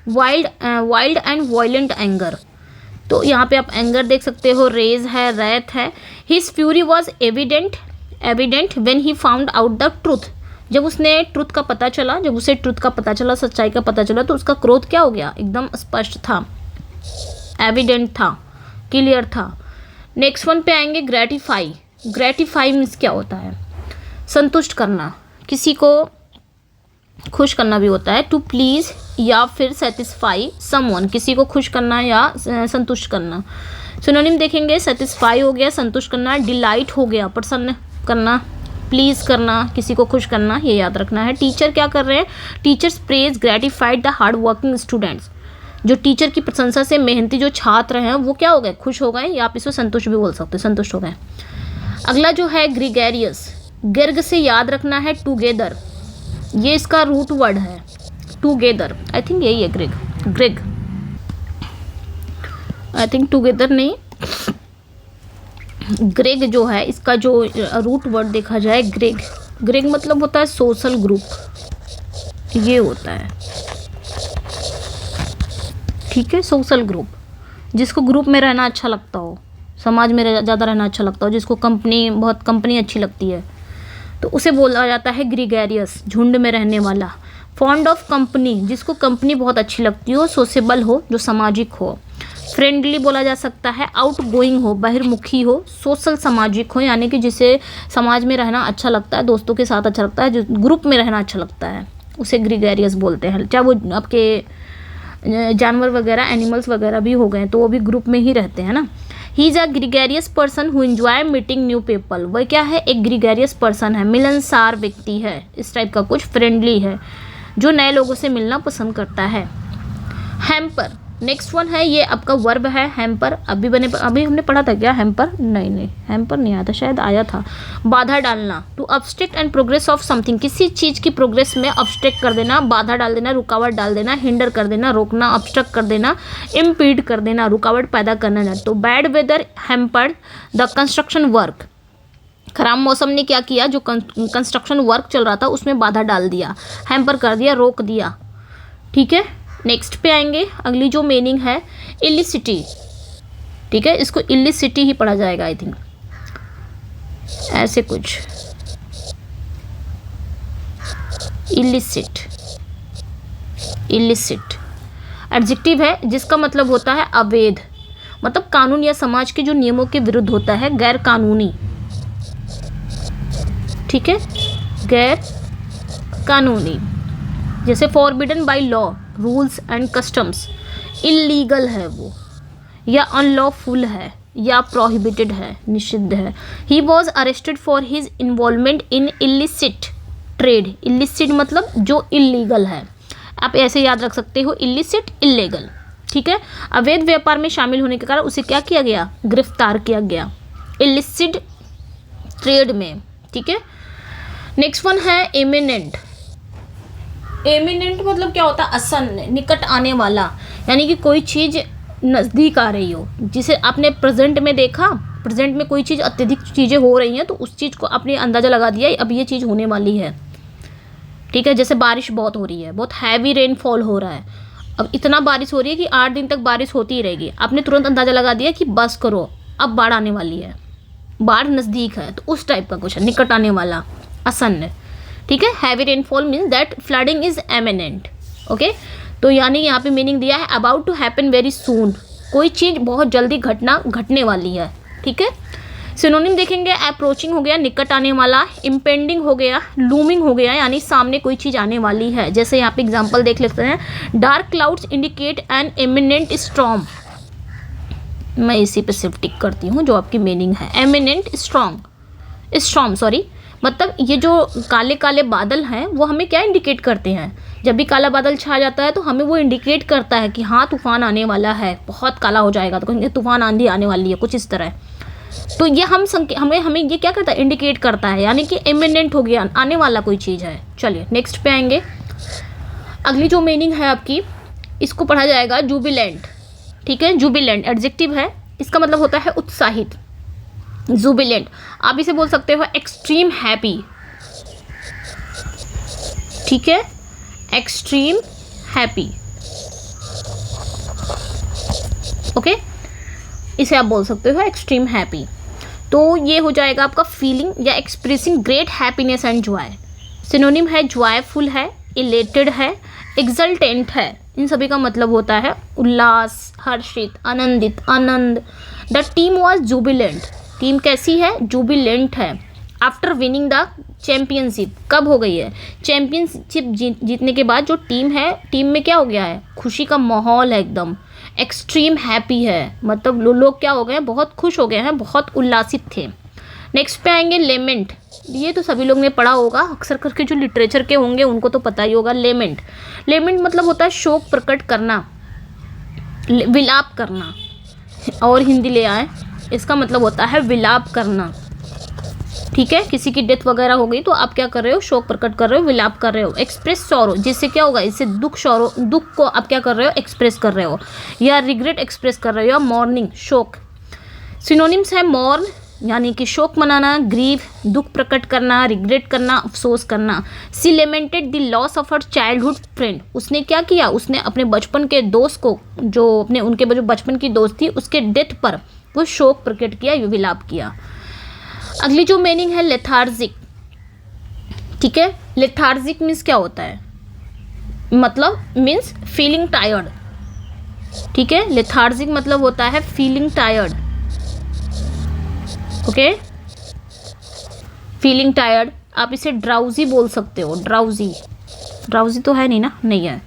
wild and violent anger. तो यहाँ पे आप एंगर देख सकते हो, रेज है, रैथ है। His fury was evident when he found out the truth, जब उसने ट्रुथ का पता चला, जब उसे ट्रुथ का पता चला, सच्चाई का पता चला, तो उसका क्रोध क्या हो गया? एकदम स्पष्ट था, एविडेंट था, क्लियर था। नेक्स्ट वन पे आएंगे ग्रेटिफाई। ग्रेटिफाई मीन्स क्या होता है? संतुष्ट करना, किसी को खुश करना भी होता है। टू प्लीज़ या फिर सेटिस्फाई समवन, किसी को खुश करना या संतुष्ट करना। सिनोनिम देखेंगे, सेटिस्फाई हो गया संतुष्ट करना, डिलाइट हो गया प्रसन्न करना, प्लीज़ करना, किसी को खुश करना, ये याद रखना है। टीचर क्या कर रहे हैं? Teachers praise gratified the hard working students, जो टीचर की प्रशंसा से मेहनती जो छात्र हैं वो क्या हो गए? खुश हो गए, या आप इसको संतुष्ट भी बोल सकते हो, संतुष्ट हो गए। अगला जो है ग्रीगेरियस, गिर्ग से याद रखना है टुगेदर, ये इसका रूट वर्ड है टुगेदर, आई थिंक यही है ग्रिग, आई थिंक टुगेदर नहीं, ग्रेग जो है इसका जो रूट वर्ड देखा जाए ग्रेग मतलब होता है सोशल ग्रुप, ये होता है, ठीक है। सोशल ग्रुप, जिसको ग्रुप में रहना अच्छा लगता हो, समाज में ज़्यादा रहना अच्छा लगता हो, जिसको बहुत कंपनी अच्छी लगती है, तो उसे बोला जाता है ग्रीगेरियस, झुंड में रहने वाला। फॉन्ड ऑफ कंपनी, जिसको कंपनी बहुत अच्छी लगती हो, सोशेबल हो, जो सामाजिक हो। फ्रेंडली बोला जा सकता है, आउट गोइंग हो, बहिर्मुखी हो, सोशल सामाजिक हो, यानी कि जिसे समाज में रहना अच्छा लगता है, दोस्तों के साथ अच्छा लगता है, जो ग्रुप में रहना अच्छा लगता है, उसे ग्रीगेरियस बोलते हैं। चाहे वो आपके जानवर वगैरह, एनिमल्स वगैरह भी हो गए तो वो भी ग्रुप में ही रहते हैं ना। ही is a gregarious person who enjoy meeting new people, वह क्या है? एक ग्रीगेरियस पर्सन है, मिलनसार व्यक्ति है, इस टाइप का कुछ। फ्रेंडली है, जो नए लोगों से मिलना पसंद करता है। हैम्पर, नेक्स्ट वन है, ये आपका वर्ब है हैम्पर। अभी हमने पढ़ा था क्या हैम्पर? नहीं, हैम्पर नहीं आया था, शायद आया था। बाधा डालना, to obstruct and progress of something, किसी चीज़ की प्रोग्रेस में ऑब्स्ट्रक्ट कर देना, बाधा डाल देना, रुकावट डाल देना, हिंडर कर देना, रोकना, ऑब्स्ट्रक्ट कर देना, इम्पीड कर देना, रुकावट पैदा करना। तो bad weather hampered the construction work, खराब मौसम ने क्या किया? जो कंस्ट्रक्शन वर्क चल रहा था उसमें बाधा डाल दिया, हैम्पर कर दिया, रोक दिया, ठीक है। नेक्स्ट पे आएंगे, अगली जो मीनिंग है इलिसिटी, ठीक है, इसको इलिसिटी ही पढ़ा जाएगा आई थिंक, ऐसे कुछ, इलिसिट एडजेक्टिव है, जिसका मतलब होता है अवैध, मतलब कानून या समाज के जो नियमों के विरुद्ध होता है, गैर कानूनी, ठीक है, गैर कानूनी, जैसे forbidden by law, rules and customs, illegal है वो, या अनलॉफुल है, या प्रोहिबिटेड है, निषिद्ध है। He was arrested for his involvement in illicit trade. Illicit मतलब जो इलीगल है, आप ऐसे याद रख सकते हो, इलिसिट इलीगल, ठीक है। अवैध व्यापार में शामिल होने के कारण उसे क्या किया गया, गिरफ्तार किया गया इलिसिट ट्रेड में, ठीक है। नेक्स्ट वन है एमिनेंट। एमिनेंट मतलब क्या होता है, आसन्न, निकट आने वाला, यानी कि कोई चीज़ नज़दीक आ रही हो, जिसे आपने प्रेजेंट में देखा, प्रेजेंट में कोई चीज़ अत्यधिक चीज़ें हो रही हैं तो उस चीज़ को आपने अंदाज़ा लगा दिया अब ये चीज़ होने वाली है, ठीक है। जैसे बारिश बहुत हो रही है, बहुत हैवी रेनफॉल हो रहा है, अब इतना बारिश हो रही है कि 8 दिन तक बारिश होती ही रहेगी, आपने तुरंत अंदाज़ा लगा दिया कि बस करो अब बाढ़ आने वाली है, बाढ़ नज़दीक है, तो उस टाइप का कुछ है, निकट आने वाला, आसन्न, ठीक है। Heavy rainfall means that flooding is eminent, okay. तो यानी यहाँ पे मीनिंग दिया है about to happen very soon, कोई चीज़ बहुत जल्दी घटने वाली है, ठीक है। सिनोनिम देखेंगे, अप्रोचिंग हो गया, निकट आने वाला, इम्पेंडिंग हो गया, लूमिंग हो गया, यानी सामने कोई चीज़ आने वाली है। जैसे यहाँ पे एग्जांपल देख लेते हैं, dark clouds indicate an imminent storm, मैं इसी पे सिर्फ टिक करती हूँ जो आपकी मीनिंग है, एमिनेंट स्टॉर्म सॉरी, मतलब ये जो काले काले बादल हैं वो हमें क्या इंडिकेट करते हैं, जब भी काला बादल छा जाता है तो हमें वो इंडिकेट करता है कि हाँ तूफान आने वाला है, बहुत काला हो जाएगा तो कहेंगे तूफान आंधी आने वाली है, कुछ इस तरह। तो ये हमें ये क्या करता है, इंडिकेट करता है, यानी कि इमिनेंट हो गया, आने वाला कोई चीज़ है। चलिए नेक्स्ट पे आएंगे। अगली जो मीनिंग है आपकी, इसको पढ़ा जाएगा जुबिलेंट, ठीक है। जुबिलेंट एडजेक्टिव है, इसका मतलब होता है उत्साहित, जुबिलेंट। आप इसे बोल सकते हो एक्सट्रीम हैप्पी, ठीक है, एक्सट्रीम हैप्पी, ओके, इसे आप बोल सकते हो एक्सट्रीम हैप्पी। तो ये हो जाएगा आपका फीलिंग या expressing great happiness and Joy. Synonym है जॉयफुल है, इलेटेड है, एक्सल्टेंट है, इन सभी का मतलब होता है उल्लास, हर्षित, आनंदित, आनंद। The team was jubilant, team कैसी है, जुबिलेंट है। आफ्टर विनिंग द चैम्पियनशिप, कब हो गई है, चैम्पियनशिप जीतने के बाद जो टीम है, टीम में क्या हो गया है, खुशी का माहौल है एकदम, एक्सट्रीम हैप्पी है, मतलब लोग क्या हो गए हैं, बहुत खुश हो गए हैं, बहुत उल्लासित थे। नेक्स्ट पे आएंगे लेमेंट, ये तो सभी लोग ने पढ़ा होगा, अक्सर करके जो लिटरेचर के होंगे उनको तो पता ही होगा। लेमेंट, लेमेंट मतलब होता है शोक प्रकट करना, विलाप करना, और हिंदी ले आए, इसका मतलब होता है विलाप करना, ठीक है। किसी की डेथ वगैरह हो गई तो आप क्या कर रहे हो, शोक प्रकट कर रहे हो, विलाप कर रहे हो। एक्सप्रेस सॉरो, जिससे क्या होगा, इससे दुख को आप क्या कर रहे हो, एक्सप्रेस कर रहे हो, या रिग्रेट एक्सप्रेस कर रहे हो, या मॉर्निंग, शोक। सिनोनिम्स है मॉर्न यानी कि शोक मनाना, ग्रीव दुख प्रकट करना, रिग्रेट करना, अफसोस करना। She lamented the loss of her childhood friend, उसने क्या किया, उसने अपने बचपन के दोस्त को, जो उनके जो बचपन की दोस्त थी उसके डेथ पर वो शोक प्रकट किया, विलाप किया। अगली जो मीनिंग है लेथार्जिक, ठीक है। लेथार्जिक मीन्स क्या होता है, मतलब मीन्स फीलिंग टायर्ड, ठीक है। लेथार्जिक मतलब होता है feeling tired, okay, feeling tired. आप इसे ड्राउजी बोल सकते हो, ड्राउजी, ड्राउजी तो है नहीं ना, नहीं है,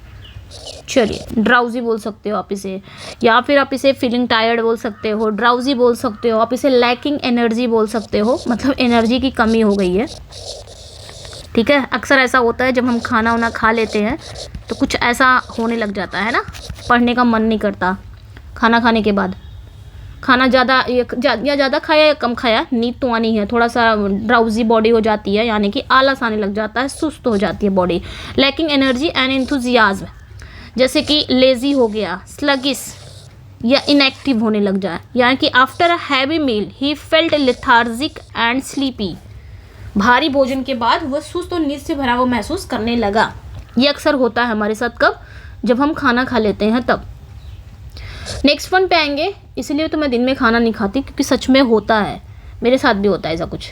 चलिए ड्राउजी बोल सकते हो आप इसे, या फिर आप इसे फीलिंग टायर्ड बोल सकते हो, ड्राउजी बोल सकते हो, आप इसे लैकिंग एनर्जी बोल सकते हो, मतलब एनर्जी की कमी हो गई है, ठीक है। अक्सर ऐसा होता है जब हम खाना वाना खा लेते हैं तो कुछ ऐसा होने लग जाता है ना, पढ़ने का मन नहीं करता, खाना खाने के बाद खाना ज़्यादा खाया या कम खाया, नींद तो आनी है, थोड़ा सा ड्राउजी बॉडी हो जाती है, यानी कि आलस आने लग जाता है, सुस्त हो जाती है body. Lacking energy and enthusiasm, जैसे कि लेज़ी हो गया, स्लगिश या इनएक्टिव होने लग जाए, यानी कि after a heavy meal he felt lethargic and sleepy, भारी भोजन के बाद वह सुस्त और नींद से भरा हुआ महसूस करने लगा। ये अक्सर होता है हमारे साथ, कब, जब हम खाना खा लेते हैं तब। नेक्स्ट वन पे आएंगे, इसलिए तो मैं दिन में खाना नहीं खाती क्योंकि सच में होता है, मेरे साथ भी होता है ऐसा कुछ,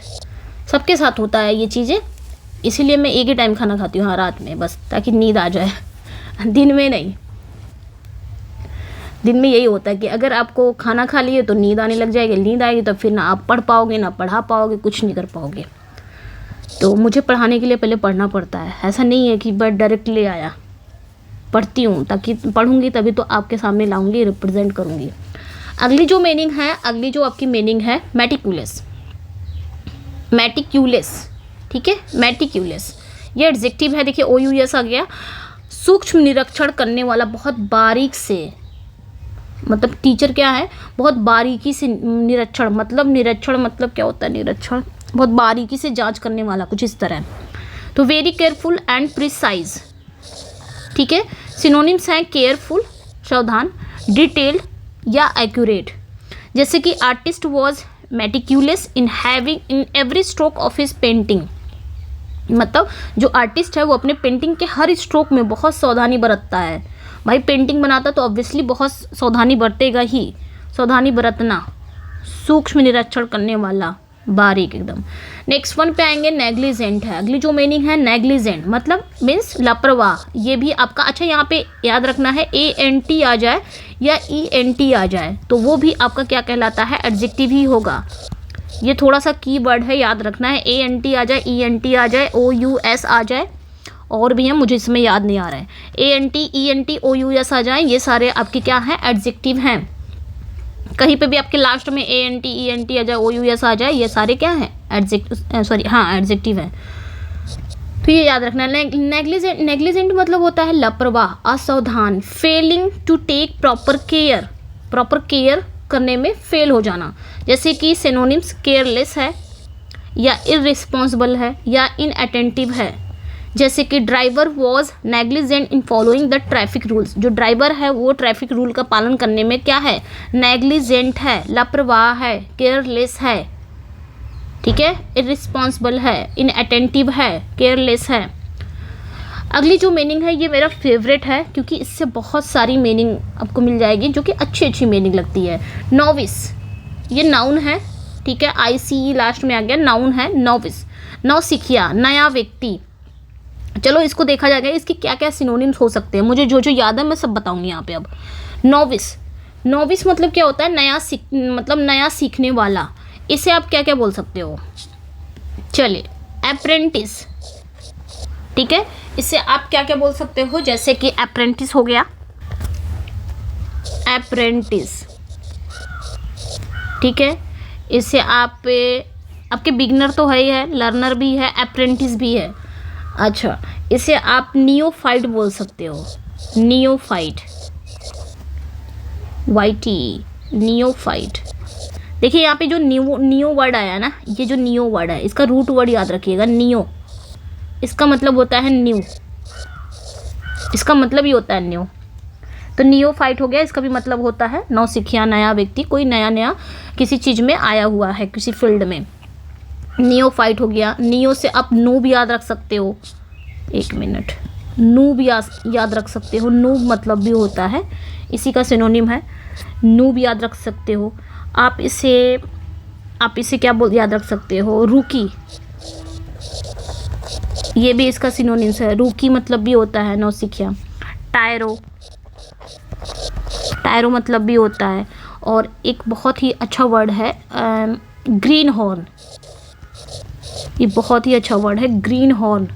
सबके साथ होता है ये चीज़ें, इसीलिए मैं एक ही टाइम खाना खाती हूँ, हाँ रात में, बस ताकि नींद आ जाए, दिन में नहीं। दिन में यही होता है कि अगर आपको खाना खा लिए तो नींद आने लग जाएगी, नींद आएगी तो फिर ना आप पढ़ पाओगे, ना पढ़ा पाओगे, कुछ नहीं कर पाओगे। तो मुझे पढ़ाने के लिए पहले पढ़ना पड़ता है, ऐसा नहीं है कि बस डायरेक्ट ले आया। पढ़ती हूँ, ताकि पढ़ूंगी तभी तो आपके सामने लाऊंगी, रिप्रेजेंट करूँगी। अगली जो मीनिंग है, अगली जो आपकी मीनिंग है मेटिकुलस। मेटिक्यूलस, ठीक है, मेटिक्यूलस ये एडजेक्टिव है। देखिए OUS आ गया, सूक्ष्म निरीक्षण करने वाला, बहुत बारीक से, मतलब टीचर क्या है, बहुत बारीकी से निरीक्षण, मतलब निरीक्षण मतलब क्या होता है, निरीक्षण बहुत बारीकी से जांच करने वाला, कुछ इस तरह। तो वेरी केयरफुल एंड प्रिसाइज, ठीक है। सिनोनिम्स हैं केयरफुल सावधान, डिटेल्ड या एक्यूरेट। जैसे कि artist was meticulous in having in every stroke of his painting, मतलब जो आर्टिस्ट है वो अपने पेंटिंग के हर स्ट्रोक में बहुत सावधानी बरतता है। भाई पेंटिंग बनाता तो ऑब्वियसली बहुत सावधानी बरतेगा ही, सावधानी बरतना, सूक्ष्म निरीक्षण करने वाला, बारीक एकदम। नेक्स्ट वन पे आएंगे, नेग्लिजेंट है। अगली जो मीनिंग है नेग्लिजेंट, मतलब मीन्स लापरवाह। ये भी आपका, अच्छा यहाँ पे याद रखना है ANT आ जाए या ENT आ जाए तो वो भी आपका क्या कहलाता है, एडजेक्टिव ही होगा। ये थोड़ा सा की वर्ड है, याद रखना है। ANT आ जाए, ENT आ जाए, OUS आ जाए, और भी हैं मुझे इसमें याद नहीं आ रहा है। ANT ENT OUS आ जाए, ये सारे आपके क्या हैं, एडजेक्टिव हैं। कहीं पे भी आपके लास्ट में ANT ENT आ जाए, OUS आ जाए, ये सारे क्या हैं, एडजेक्टिव है। तो ये याद रखना। नेग्लिजेंट मतलब होता है लापरवाह, असावधान, failing to take proper care करने में फेल हो जाना। जैसे कि सिनोनिम्स केयरलेस है, या इररिस्पॉन्सिबल है, या इनअटेंटिव है। जैसे कि driver was negligent in following the traffic rules, जो ड्राइवर है वो ट्रैफिक रूल का पालन करने में क्या है, नेग्लिजेंट है, लापरवाह है, केयरलेस है, ठीक है, इररिस्पॉन्सिबल है, इनअटेंटिव है, केयरलेस है। अगली जो मीनिंग है ये मेरा फेवरेट है, क्योंकि इससे बहुत सारी मीनिंग आपको मिल जाएगी जो कि अच्छी अच्छी मीनिंग लगती है। नोविस, ये नाउन है, ठीक है, ICE लास्ट में आ गया, नाउन है नोविस। नौसिखिया, नया व्यक्ति। चलो इसको देखा जाएगा, इसके क्या क्या सिनोनिम्स हो सकते हैं, मुझे जो जो याद है मैं सब बताऊंगी यहाँ पे। अब नोविस मतलब क्या होता है, मतलब नया सीखने वाला। इसे आप क्या क्या बोल सकते हो, चलिए अप्रेंटिस, ठीक है, इसे आप क्या क्या बोल सकते हो, जैसे कि अप्रेंटिस हो गया, अप्रेंटिस, ठीक है। इसे आप, आपके बिगनर तो है ही है, लर्नर भी है, अप्रेंटिस भी है। अच्छा, इसे आप नियोफाइट बोल सकते हो, नियोफाइट, YT, नियोफाइट। देखिए यहाँ पे जो नियो वर्ड आया ना, ये जो नियो वर्ड है इसका रूट वर्ड याद रखिएगा, नियो, इसका मतलब होता है न्यू, इसका मतलब ही होता है न्यू। तो नियोफाइट हो गया, इसका भी मतलब होता है नौसिखिया, नया व्यक्ति, कोई नया किसी चीज़ में आया हुआ है, किसी फील्ड में। नियोफाइट हो गया। नियो से आप नूब याद रख सकते हो, एक मिनट, नूब याद रख सकते हो, नूब मतलब भी होता है, इसी का सिनोनिम है, नूब याद रख सकते हो। आप इसे क्या याद रख सकते हो, रूकी, ये भी इसका सिनोनिम्स है, रूकी मतलब भी होता है नौसिखिया। टायरो मतलब भी होता है। और एक बहुत ही अच्छा वर्ड है ग्रीन हॉर्न, ये बहुत ही अच्छा वर्ड है, ग्रीन हॉर्न,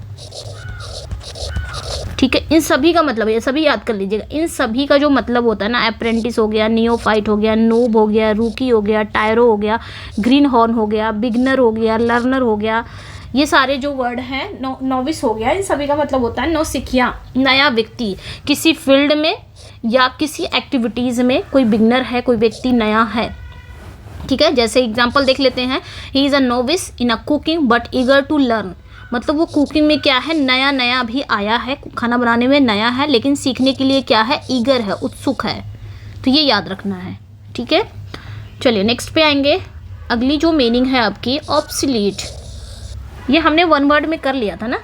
ठीक है। इन सभी का मतलब, ये सभी याद कर लीजिएगा, इन सभी का जो मतलब होता है ना, अप्रेंटिस हो गया, नियोफाइट हो गया, नूब हो गया, रूकी हो गया, टायरो हो गया, ग्रीन हॉर्न हो गया, बिगनर हो गया, लर्नर हो गया, ये सारे जो वर्ड हैं, नोविस हो गया, इन सभी का मतलब होता है नौसिखिया, नया व्यक्ति, किसी फील्ड में या किसी एक्टिविटीज़ में कोई बिगनर है, कोई व्यक्ति नया है, ठीक है। जैसे एग्जाम्पल देख लेते हैं, he is a novice in a cooking but eager to learn, मतलब वो कुकिंग में क्या है, नया भी आया है, खाना बनाने में नया है, लेकिन सीखने के लिए क्या है, ईगर है, उत्सुक है। तो ये याद रखना है, ठीक है। चलिए नेक्स्ट पे आएंगे। अगली जो मीनिंग है आपकी ऑब्सलीट, ये हमने वन वर्ड में कर लिया था ना।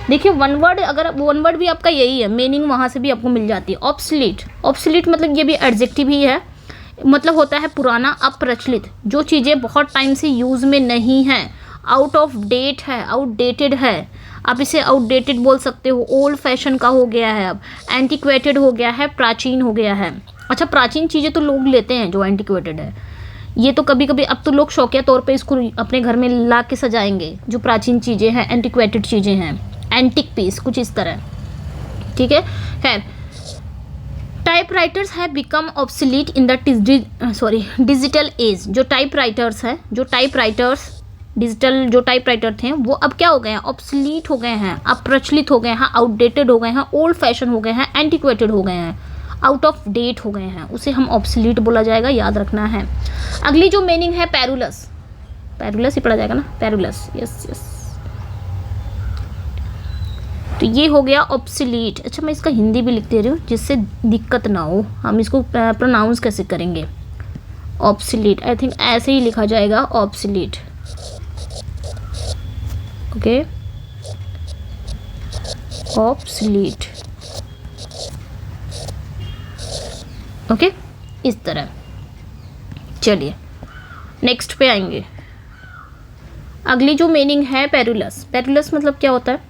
देखिए वन वर्ड, अगर वन वर्ड भी आपका यही है, मीनिंग वहाँ से भी आपको मिल जाती है। ऑब्सलीट मतलब ये भी एडजेक्टिव ही है, मतलब होता है पुराना, अप्रचलित, जो चीज़ें बहुत टाइम से यूज़ में नहीं हैं, आउट ऑफ डेट है, आउटडेटेड है, आप इसे आउटडेटेड बोल सकते हो, ओल्ड फैशन का हो गया है, अब एंटिक्वेटेड हो गया है, प्राचीन हो गया है। अच्छा, प्राचीन चीज़ें तो लोग लेते हैं जो एंटिक्वेटेड है, ये तो कभी कभी अब तो लोग शौकिया तौर पे इसको अपने घर में ला के सजाएंगे, जो प्राचीन चीज़ें हैं, एंटिक्वेटेड चीज़ें हैं, एंटिक पीस कुछ इस तरह, ठीक है। खैर, typewriters have become obsolete in the digital age. जो टाइपराइटर्स हैं, डिजिटल जो टाइपराइटर थे वो अब क्या हो गए हैं, ऑब्सोलीट हो गए हैं, अप्रचलित हो गए हैं, आउटडेटेड हो गए हैं, ओल्ड फैशन हो गए हैं, एंटिक्वेटेड हो गए हैं, आउट ऑफ डेट हो गए हैं, उसे हम ऑब्सोलीट बोला जाएगा, याद रखना है। अगली जो मीनिंग है पेरुलस, पेरुलस ही पढ़ा जाएगा ना, पेरुलस, यस यस। तो ये हो गया ऑब्सोलीट। अच्छा, मैं इसका हिंदी भी लिख दे रही हूँ जिससे दिक्कत ना हो, हम इसको प्रोनाउंस कैसे करेंगे, ऑब्सोलीट, आई थिंक ऐसे ही लिखा जाएगा, ऑब्सोलीट, ओके, ऑब्सोलीट, ओके, इस तरह। चलिए नेक्स्ट पे आएंगे। अगली जो मीनिंग है पेरुलस, पेरुलस मतलब क्या होता है,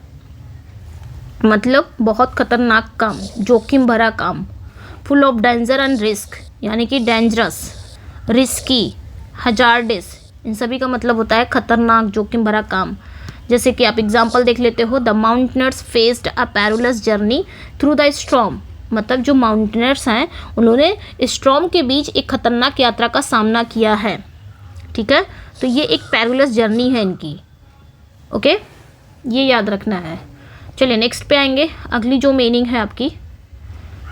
मतलब बहुत खतरनाक काम, जोखिम भरा काम, full of danger and risk, यानी कि डेंजरस, रिस्की, हजार्डस, इन सभी का मतलब होता है खतरनाक, जोखिम भरा काम। जैसे कि आप एग्जांपल देख लेते हो, the mountaineers faced a perilous journey through the storm, मतलब जो माउंटेनर्स हैं उन्होंने स्टॉर्म के बीच एक खतरनाक यात्रा का सामना किया है, ठीक है। तो ये एक पेरुलस जर्नी है इनकी, ओके, ये याद रखना है। चलिए नेक्स्ट पे आएंगे। अगली जो मीनिंग है आपकी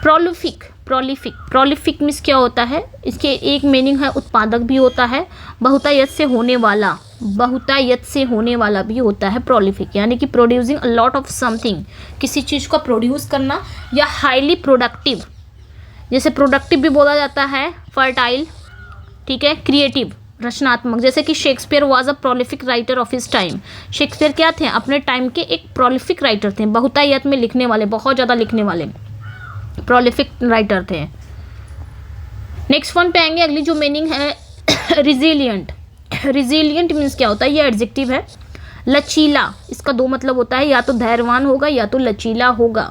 प्रोलिफिक, प्रोलिफिक मीन्स क्या होता है, इसके एक मीनिंग है उत्पादक भी होता है, बहुतायत से होने वाला, बहुतायत से होने वाला भी होता है प्रोलिफिक, यानी कि producing a lot of something, किसी चीज़ को प्रोड्यूस करना, या हाईली प्रोडक्टिव, जैसे प्रोडक्टिव भी बोला जाता है, फर्टाइल, ठीक है, क्रिएटिव, रचनात्मक, जैसे कि Shakespeare was a prolific writer of his time. Shakespeare क्या थे, अपने टाइम के एक प्रोलिफिक राइटर थे, बहुतायत में लिखने वाले, बहुत ज़्यादा लिखने वाले प्रोलिफिक राइटर थे। नेक्स्ट वन पे आएंगे। अगली जो मीनिंग है रिजिलियंट, रिजिलियंट मीन्स क्या होता है, ये एडजेक्टिव है। लचीला, इसका दो मतलब होता है, या तो धैर्यवान होगा या तो लचीला होगा।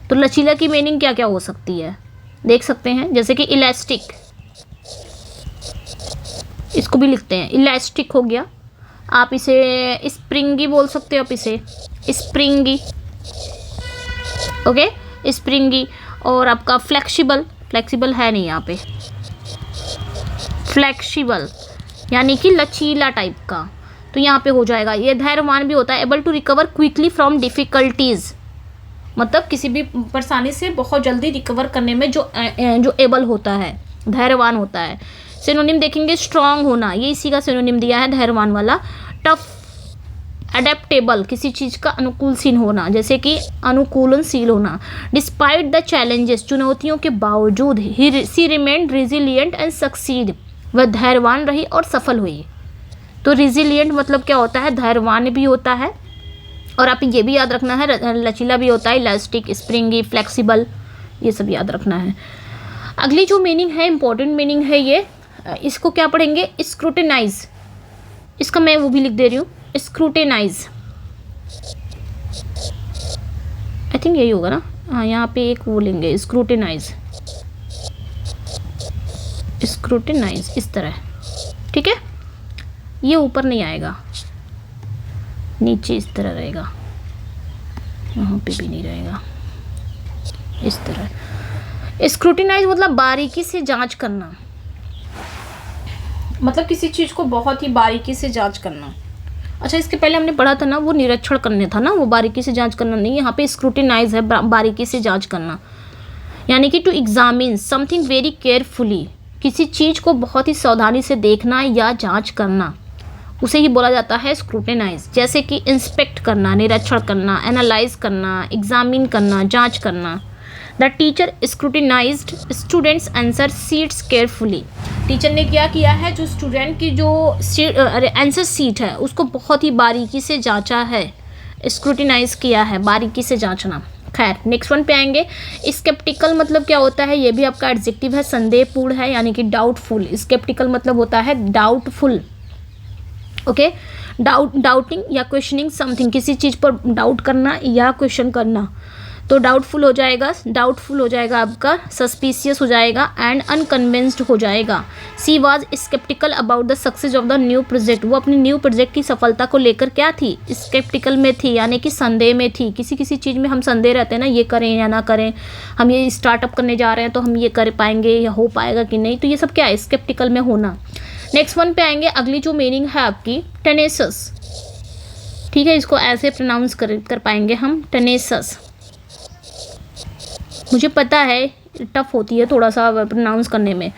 तो लचीला की मीनिंग क्या क्या हो सकती है देख सकते हैं, जैसे कि इलास्टिक, इसको भी लिखते हैं, इलास्टिक हो गया। आप इसे स्प्रिंगी बोल सकते हो, आप इसे स्प्रिंगी, ओके, स्प्रिंगी। और आपका फ्लेक्सिबल, फ्लेक्सिबल है नहीं यहाँ पे, फ्लेक्सिबल यानी कि लचीला टाइप का, तो यहाँ पे हो जाएगा। ये धैर्यवान भी होता है, able to recover quickly from difficulties, मतलब किसी भी परेशानी से बहुत जल्दी रिकवर करने में जो एबल होता है, धैर्यवान होता है। सिनोनिम देखेंगे, स्ट्रांग होना, ये इसी का सिनोनिम दिया है धैर्यवान वाला। टफ, अडेप्टेबल, किसी चीज़ का अनुकूलशील होना, जैसे कि अनुकूलनशील होना। डिस्पाइट द चैलेंजेस, चुनौतियों के बावजूद, सी रिमेंड रेजिलिएंट एंड सक्सीड, वह धैर्यवान रही और सफल हुई। तो रेजिलिएंट मतलब क्या होता है, धैर्यवान भी होता है, और आप ये भी याद रखना है लचीला भी होता है, इलास्टिक, स्प्रिंगी, फ्लेक्सिबल, ये सब याद रखना है। अगली जो मीनिंग है, इंपॉर्टेंट मीनिंग है ये, इसको क्या पढ़ेंगे, स्क्रूटिनाइज, इसका मैं वो भी लिख दे रही हूँ, स्क्रूटिनाइज, आई थिंक यही होगा ना, हाँ, यहाँ पे एक वो लेंगे, स्क्रूटिनाइज, स्क्रूटिनाइज, इस तरह, ठीक है। ये ऊपर नहीं आएगा, नीचे इस तरह रहेगा, यहाँ पे भी नहीं रहेगा, इस तरह। स्क्रूटिनाइज मतलब बारीकी से जांच करना, मतलब किसी चीज़ को बहुत ही बारीकी से जांच करना। अच्छा, इसके पहले हमने पढ़ा था ना, वो निरीक्षण करने था ना, वो बारीकी से जांच करना नहीं, यहाँ पे स्क्रूटिनाइज है, बारीकी से जांच करना, यानी कि to examine something very carefully, किसी चीज़ को बहुत ही सावधानी से देखना या जांच करना, उसे ही बोला जाता है स्क्रूटिनाइज। जैसे कि इंस्पेक्ट करना, निरीक्षण करना, एनालाइज करना, एग्जामिन करना, जांच करना। The teacher scrutinised students answer sheets carefully, teacher ने क्या किया है, जो स्टूडेंट की जो आंसर शीट है उसको बहुत ही बारीकी से जांचा है, स्क्रूटिनाइज किया है, बारीकी से जांचना। खैर, नेक्स्ट वन पे आएंगे। स्केप्टिकल मतलब क्या होता है, ये भी आपका एडजेक्टिव है, संदेहपूर्ण है, यानी कि डाउटफुल। स्केप्टिकल मतलब होता है डाउटफुल, ओके, डाउटिंग या क्वेश्चनिंग समथिंग, किसी चीज़ पर डाउट करना या क्वेश्चन करना। तो डाउटफुल हो जाएगा आपका, सस्पिशियस हो जाएगा एंड अनकन्विंस्ड हो जाएगा। She was sceptical about the success of the new project, वो अपने न्यू प्रोजेक्ट की सफलता को लेकर क्या थी, स्केप्टिकल में थी, यानी कि संदेह में थी। किसी चीज़ में हम संदेह रहते हैं ना, ये करें या ना करें, हम ये स्टार्टअप करने जा रहे हैं तो हम ये कर पाएंगे या हो पाएगा कि नहीं, तो ये सब क्या है, स्केप्टिकल में होना। नेक्स्ट वन पे आएंगे, अगली जो मीनिंग है आपकी टेनेसस, ठीक है, इसको ऐसे प्रोनाउंस कर पाएंगे हम, टेनेसस। मुझे पता है टफ होती है थोड़ा सा प्रोनाउंस करने में।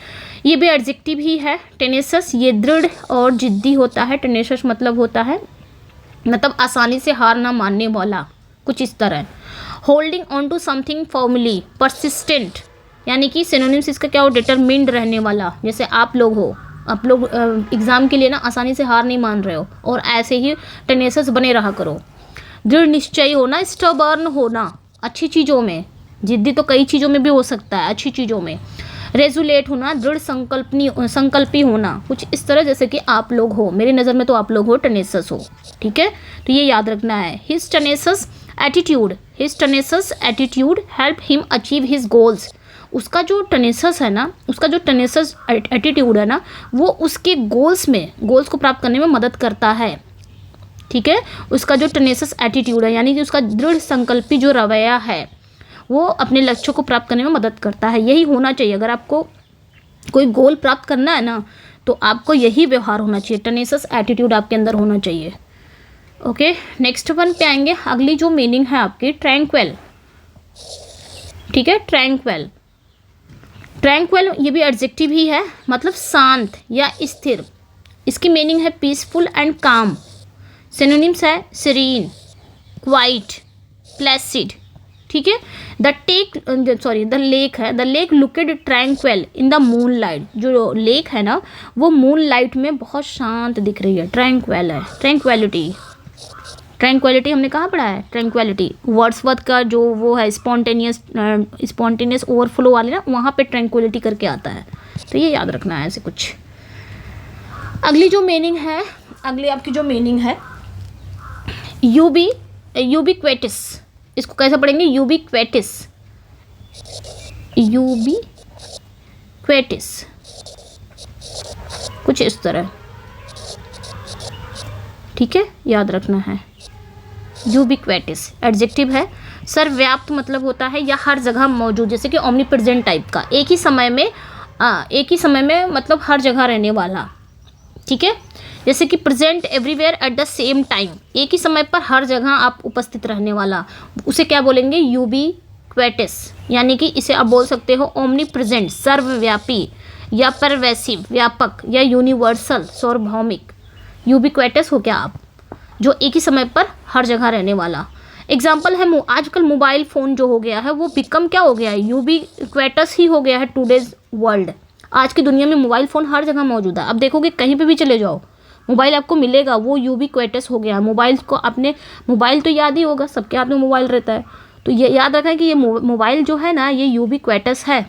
ये भी एडजेक्टिव ही है टेनेसस, ये दृढ़ और जिद्दी होता है। टेनेसस मतलब होता है मतलब आसानी से हार ना मानने वाला, कुछ इस तरह। Holding on to something formally, persistent, यानी कि सिनोनिम्स इसका क्या हो, डिटरमिन्ड रहने वाला। जैसे आप लोग हो, आप लोग एग्ज़ाम के लिए ना आसानी से हार नहीं मान रहे हो और ऐसे ही टेनेसस बने रहा करो। दृढ़ निश्चयी होना, स्टबर्न होना अच्छी चीज़ों में, जिद्दी तो कई चीज़ों में भी हो सकता है, अच्छी चीज़ों में। रेजुलेट होना, दृढ़ संकल्पी होना, कुछ इस तरह जैसे कि आप लोग हो, मेरी नज़र में तो आप लोग हो, टेनेसस हो, ठीक है, तो ये याद रखना है। His tenacious attitude help him achieve his goals, उसका जो टेनेसस है ना, उसका जो टेनेसस एटीट्यूड है ना, वो उसके गोल्स को प्राप्त करने में मदद करता है, ठीक है। उसका जो टेनेसस एटीट्यूड है यानी कि उसका दृढ़ संकल्पी जो रवैया है वो अपने लक्ष्यों को प्राप्त करने में मदद करता है। यही होना चाहिए, अगर आपको कोई गोल प्राप्त करना है ना तो आपको यही व्यवहार होना चाहिए, टेनेसस एटीट्यूड आपके अंदर होना चाहिए। ओके, नेक्स्ट वन पे आएंगे, अगली जो मीनिंग है आपकी ट्रैंक्विल, ठीक है, ट्रैंक्विल ये भी एडजेक्टिव ही है, मतलब शांत या स्थिर। इसकी मीनिंग है पीसफुल एंड काम। सिनोनिम्स है सीरीन, क्वाइट, प्लेसिड, ठीक है। The lake looked tranquil in the moon light, जो लेक है ना वो मून लाइट में बहुत शांत दिख रही है, ट्रैंक्विल है। ट्रैंक्विलिटी हमने कहाँ पढ़ा है, ट्रैंक्विलिटी वर्ड्सवर्थ का जो वो है स्पॉन्टेनियस ओवरफ्लो वाले ना, वहाँ पे ट्रैंक्विलिटी करके आता है, तो ये याद रखना है ऐसे कुछ। अगली आपकी जो मीनिंग है यूबिक्वेटिस, इसको कैसे पढ़ेंगे, यूबिक्वेटिस, कुछ इस तरह, ठीक है, याद रखना है। यूबिक्वेटिस एडजेक्टिव है, सर्वव्याप्त मतलब होता है या हर जगह मौजूद, जैसे कि ओमनीप्रेजेंट टाइप का, एक ही समय में मतलब हर जगह रहने वाला, ठीक है। जैसे कि present everywhere at the same time, एक ही समय पर हर जगह आप उपस्थित रहने वाला, उसे क्या बोलेंगे, यूबिक्वेटिस। यानी कि इसे आप बोल सकते हो ओमनीप्रेजेंट, सर्वव्यापी, या परवैसिव, व्यापक, या यूनिवर्सल, सार्वभौमिक। यूबिक्वेटिस हो क्या आप, जो एक ही समय पर हर जगह रहने वाला। एग्जाम्पल है आजकल मोबाइल फ़ोन जो हो गया है वो बिकम क्या हो गया है, यूबिक्वेटस ही हो गया है टुडेज वर्ल्ड। आज की दुनिया में मोबाइल फ़ोन हर जगह मौजूद है, अब देखोगे कहीं पे भी चले जाओ मोबाइल आपको मिलेगा, वो यूबिक्वेटस हो गया। मोबाइल तो याद ही होगा, सबके हाथ में मोबाइल रहता है, तो ये याद रखें कि ये मोबाइल जो है ना ये यूबिक्वेटस है,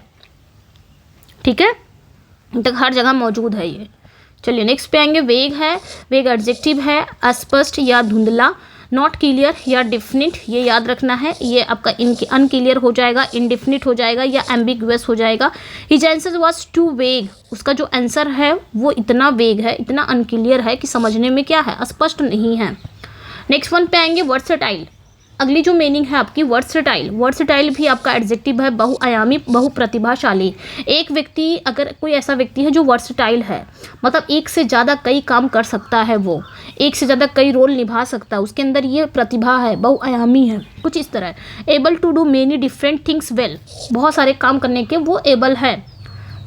ठीक है, तक हर जगह मौजूद है ये। चलिए नेक्स्ट पे आएंगे, वेग एडजेक्टिव है, अस्पष्ट या धुंधला, नॉट क्लियर या डिफिनिट, ये याद रखना है, ये आपका अनक्लियर हो जाएगा, इनडिफिनिट हो जाएगा या एम्बिगुअस हो जाएगा। हिज आंसर वाज टू वेग, उसका जो आंसर है वो इतना वेग है, इतना अनक्लियर है कि समझने में क्या है, स्पष्ट नहीं है। नेक्स्ट वन पे आएंगे वर्सेटाइल, अगली जो मीनिंग है आपकी वर्सेटाइल भी आपका एडजेक्टिव है, बहुआयामी, बहुप्रतिभाशाली। एक व्यक्ति, अगर कोई ऐसा व्यक्ति है जो वर्सेटाइल है, मतलब एक से ज़्यादा कई काम कर सकता है, वो एक से ज़्यादा कई रोल निभा सकता है, उसके अंदर ये प्रतिभा है, बहुआयामी है, कुछ इस तरह। Able to do many different things well, बहुत सारे काम करने के वो एबल है।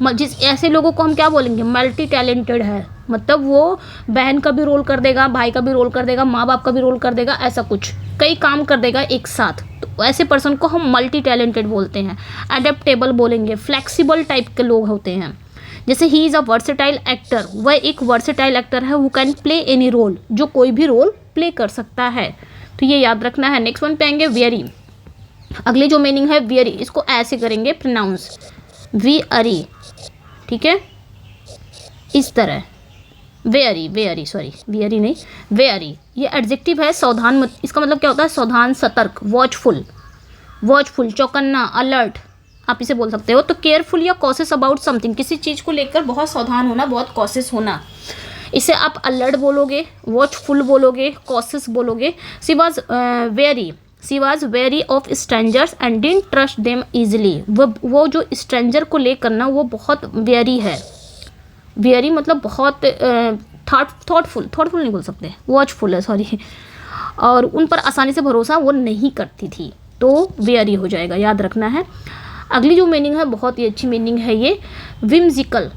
जिस ऐसे लोगों को हम क्या बोलेंगे, मल्टी टैलेंटेड है, मतलब वो बहन का भी रोल कर देगा, भाई का भी रोल कर देगा, माँ बाप का भी रोल कर देगा, ऐसा कुछ कई काम कर देगा एक साथ, तो ऐसे पर्सन को हम मल्टी टैलेंटेड बोलते हैं। अडेप्टेबल बोलेंगे, फ्लेक्सिबल टाइप के लोग होते हैं। जैसे he is a versatile actor, वह एक वर्सेटाइल एक्टर है, who can play any role, जो कोई भी रोल प्ले कर सकता है, तो ये याद रखना है। नेक्स्ट वन पे आएंगे वेरी, अगली जो मीनिंग है वेरी, इसको ऐसे करेंगे प्रोनाउंस, वेरी, ठीक है, इस तरह, वेरी सॉरी, वेरी नहीं, वेरी, ये एडजेक्टिव है, सावधान, इसका मतलब क्या होता है, सावधान, सतर्क, वॉचफुल चौकन्ना, अलर्ट आप इसे बोल सकते हो। तो केयरफुल या कॉशियस अबाउट समथिंग, किसी चीज़ को लेकर बहुत सावधान होना, बहुत कॉशियस होना, इसे आप अलर्ट बोलोगे, वॉचफुल बोलोगे, कॉशियस बोलोगे। She was very of strangers and didn't trust them easily. वो जो स्ट्रेंजर को लेकर ना वो बहुत वेरी है, वेरी मतलब बहुत थॉटफुल नहीं बोल सकते, वॉचफुल है सॉरी, और उन पर आसानी से भरोसा वो नहीं करती थी, तो वेरी हो जाएगा, याद रखना है। अगली जो मीनिंग है बहुत ही अच्छी मीनिंग है ये, विम्जिकल।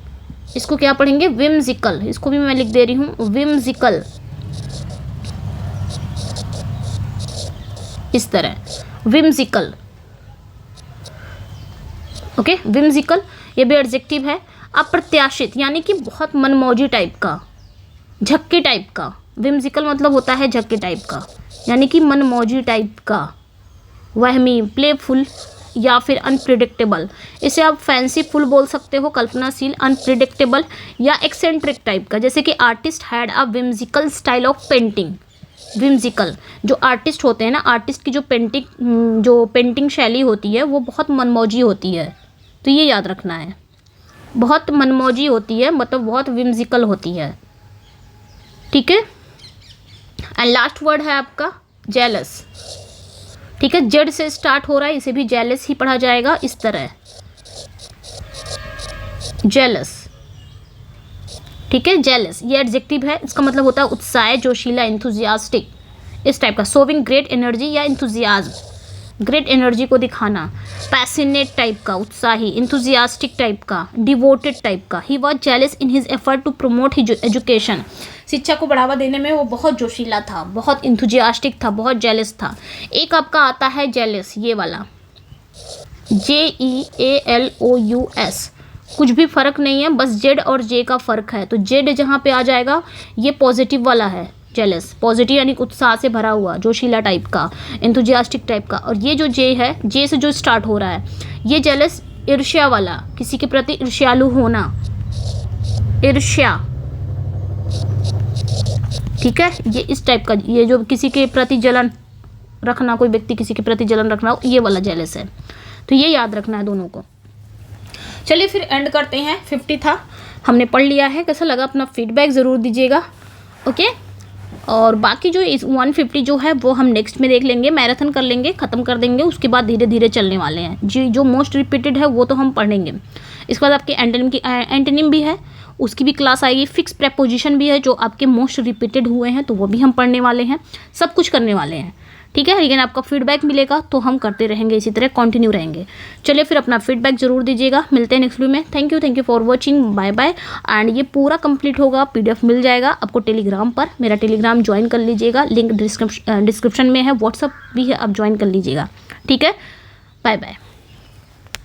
इसको क्या पढ़ेंगे? विम्जिकल। इसको भी मैं लिख दे रही हूँ, विम्जिकल, इस तरह, विम्जिकल। ओके, विम्जिकल ये भी एडजेक्टिव है। अप्रत्याशित यानी कि बहुत मनमौजी टाइप का, झक्के टाइप का। विम्जिकल मतलब होता है झक्के टाइप का, यानी कि मनमौजी टाइप का, वहमी, प्लेफुल या फिर अनप्रिडिक्टेबल। इसे आप फैंसीफुल बोल सकते हो, कल्पनाशील, अनप्रिडिक्टेबल या एक्सेंट्रिक टाइप का। जैसे कि artist had a whimsical style of painting. Whimsical जो आर्टिस्ट होते हैं ना, आर्टिस्ट की जो पेंटिंग शैली होती है वो बहुत मनमौजी होती है, तो ये याद रखना है, बहुत मनमौजी होती है, मतलब बहुत विम्जिकल होती है। ठीक है, एंड लास्ट वर्ड है आपका जेलस। ठीक है, जेड से स्टार्ट हो रहा है, इसे भी जेलस ही पढ़ा जाएगा, इस तरह, जेलस। ठीक है, जेलस ये एडजेक्टिव है, इसका मतलब होता है उत्साह, जोशीला, इंथुजियास्टिक, इस टाइप का। शोविंग ग्रेट एनर्जी या इंथुजियाज्म, ग्रेट एनर्जी को दिखाना। पैशनेट टाइप का, उत्साही, इंथुजियास्टिक टाइप का, डिवोटेड टाइप का। He was jealous in his effort to promote his education, शिक्षा को बढ़ावा देने में वो बहुत जोशीला था, बहुत इंथुजियास्टिक था, बहुत जेलस था। एक आपका आता है जेलस, ये वाला, JEALOUS, कुछ भी फर्क नहीं है, बस जेड और जे का फर्क है। तो जेड जहाँ पे आ जाएगा ये पॉजिटिव वाला है, जेलस, पॉजिटिव यानी उत्साह से भरा हुआ, जोशीला टाइप का, इंथुजियास्टिक टाइप का। और ये जो जे है, जे से जो स्टार्ट हो रहा है, ये जेलस ईर्ष्या वाला, किसी के प्रति ईर्ष्यालु होना, ईर्ष्या। ठीक है, ये इस टाइप का, ये जो किसी के प्रति जलन रखना, कोई व्यक्ति किसी के प्रति जलन रखना, ये वाला जेलस है। तो ये याद रखना है दोनों को। चलिए फिर एंड करते हैं, 50 था, हमने पढ़ लिया है। कैसा लगा अपना फीडबैक ज़रूर दीजिएगा। ओके, और बाकी जो इस 150 जो है वो हम नेक्स्ट में देख लेंगे, मैराथन कर लेंगे, ख़त्म कर देंगे, उसके बाद धीरे धीरे चलने वाले हैं जी। जो मोस्ट रिपीटेड है वो तो हम पढ़ेंगे, इसके बाद आपके एंटोनिम भी है, उसकी भी क्लास आएगी। फिक्स प्रेपोजिशन भी है जो आपके मोस्ट रिपीटेड हुए हैं, तो वो भी हम पढ़ने वाले हैं, सब कुछ करने वाले हैं। ठीक है, लेकिन आपका फीडबैक मिलेगा तो हम करते रहेंगे, इसी तरह कंटिन्यू रहेंगे। चलिए फिर अपना फीडबैक जरूर दीजिएगा, मिलते हैं नेक्स्ट वीडियो में। Thank you for watching, bye bye. And ये पूरा कंप्लीट होगा, PDF मिल जाएगा आपको टेलीग्राम पर, मेरा टेलीग्राम ज्वाइन कर लीजिएगा, लिंक डिस्क्रिप्शन में है, व्हाट्सअप भी है, आप ज्वाइन कर लीजिएगा। ठीक है, बाय बाय।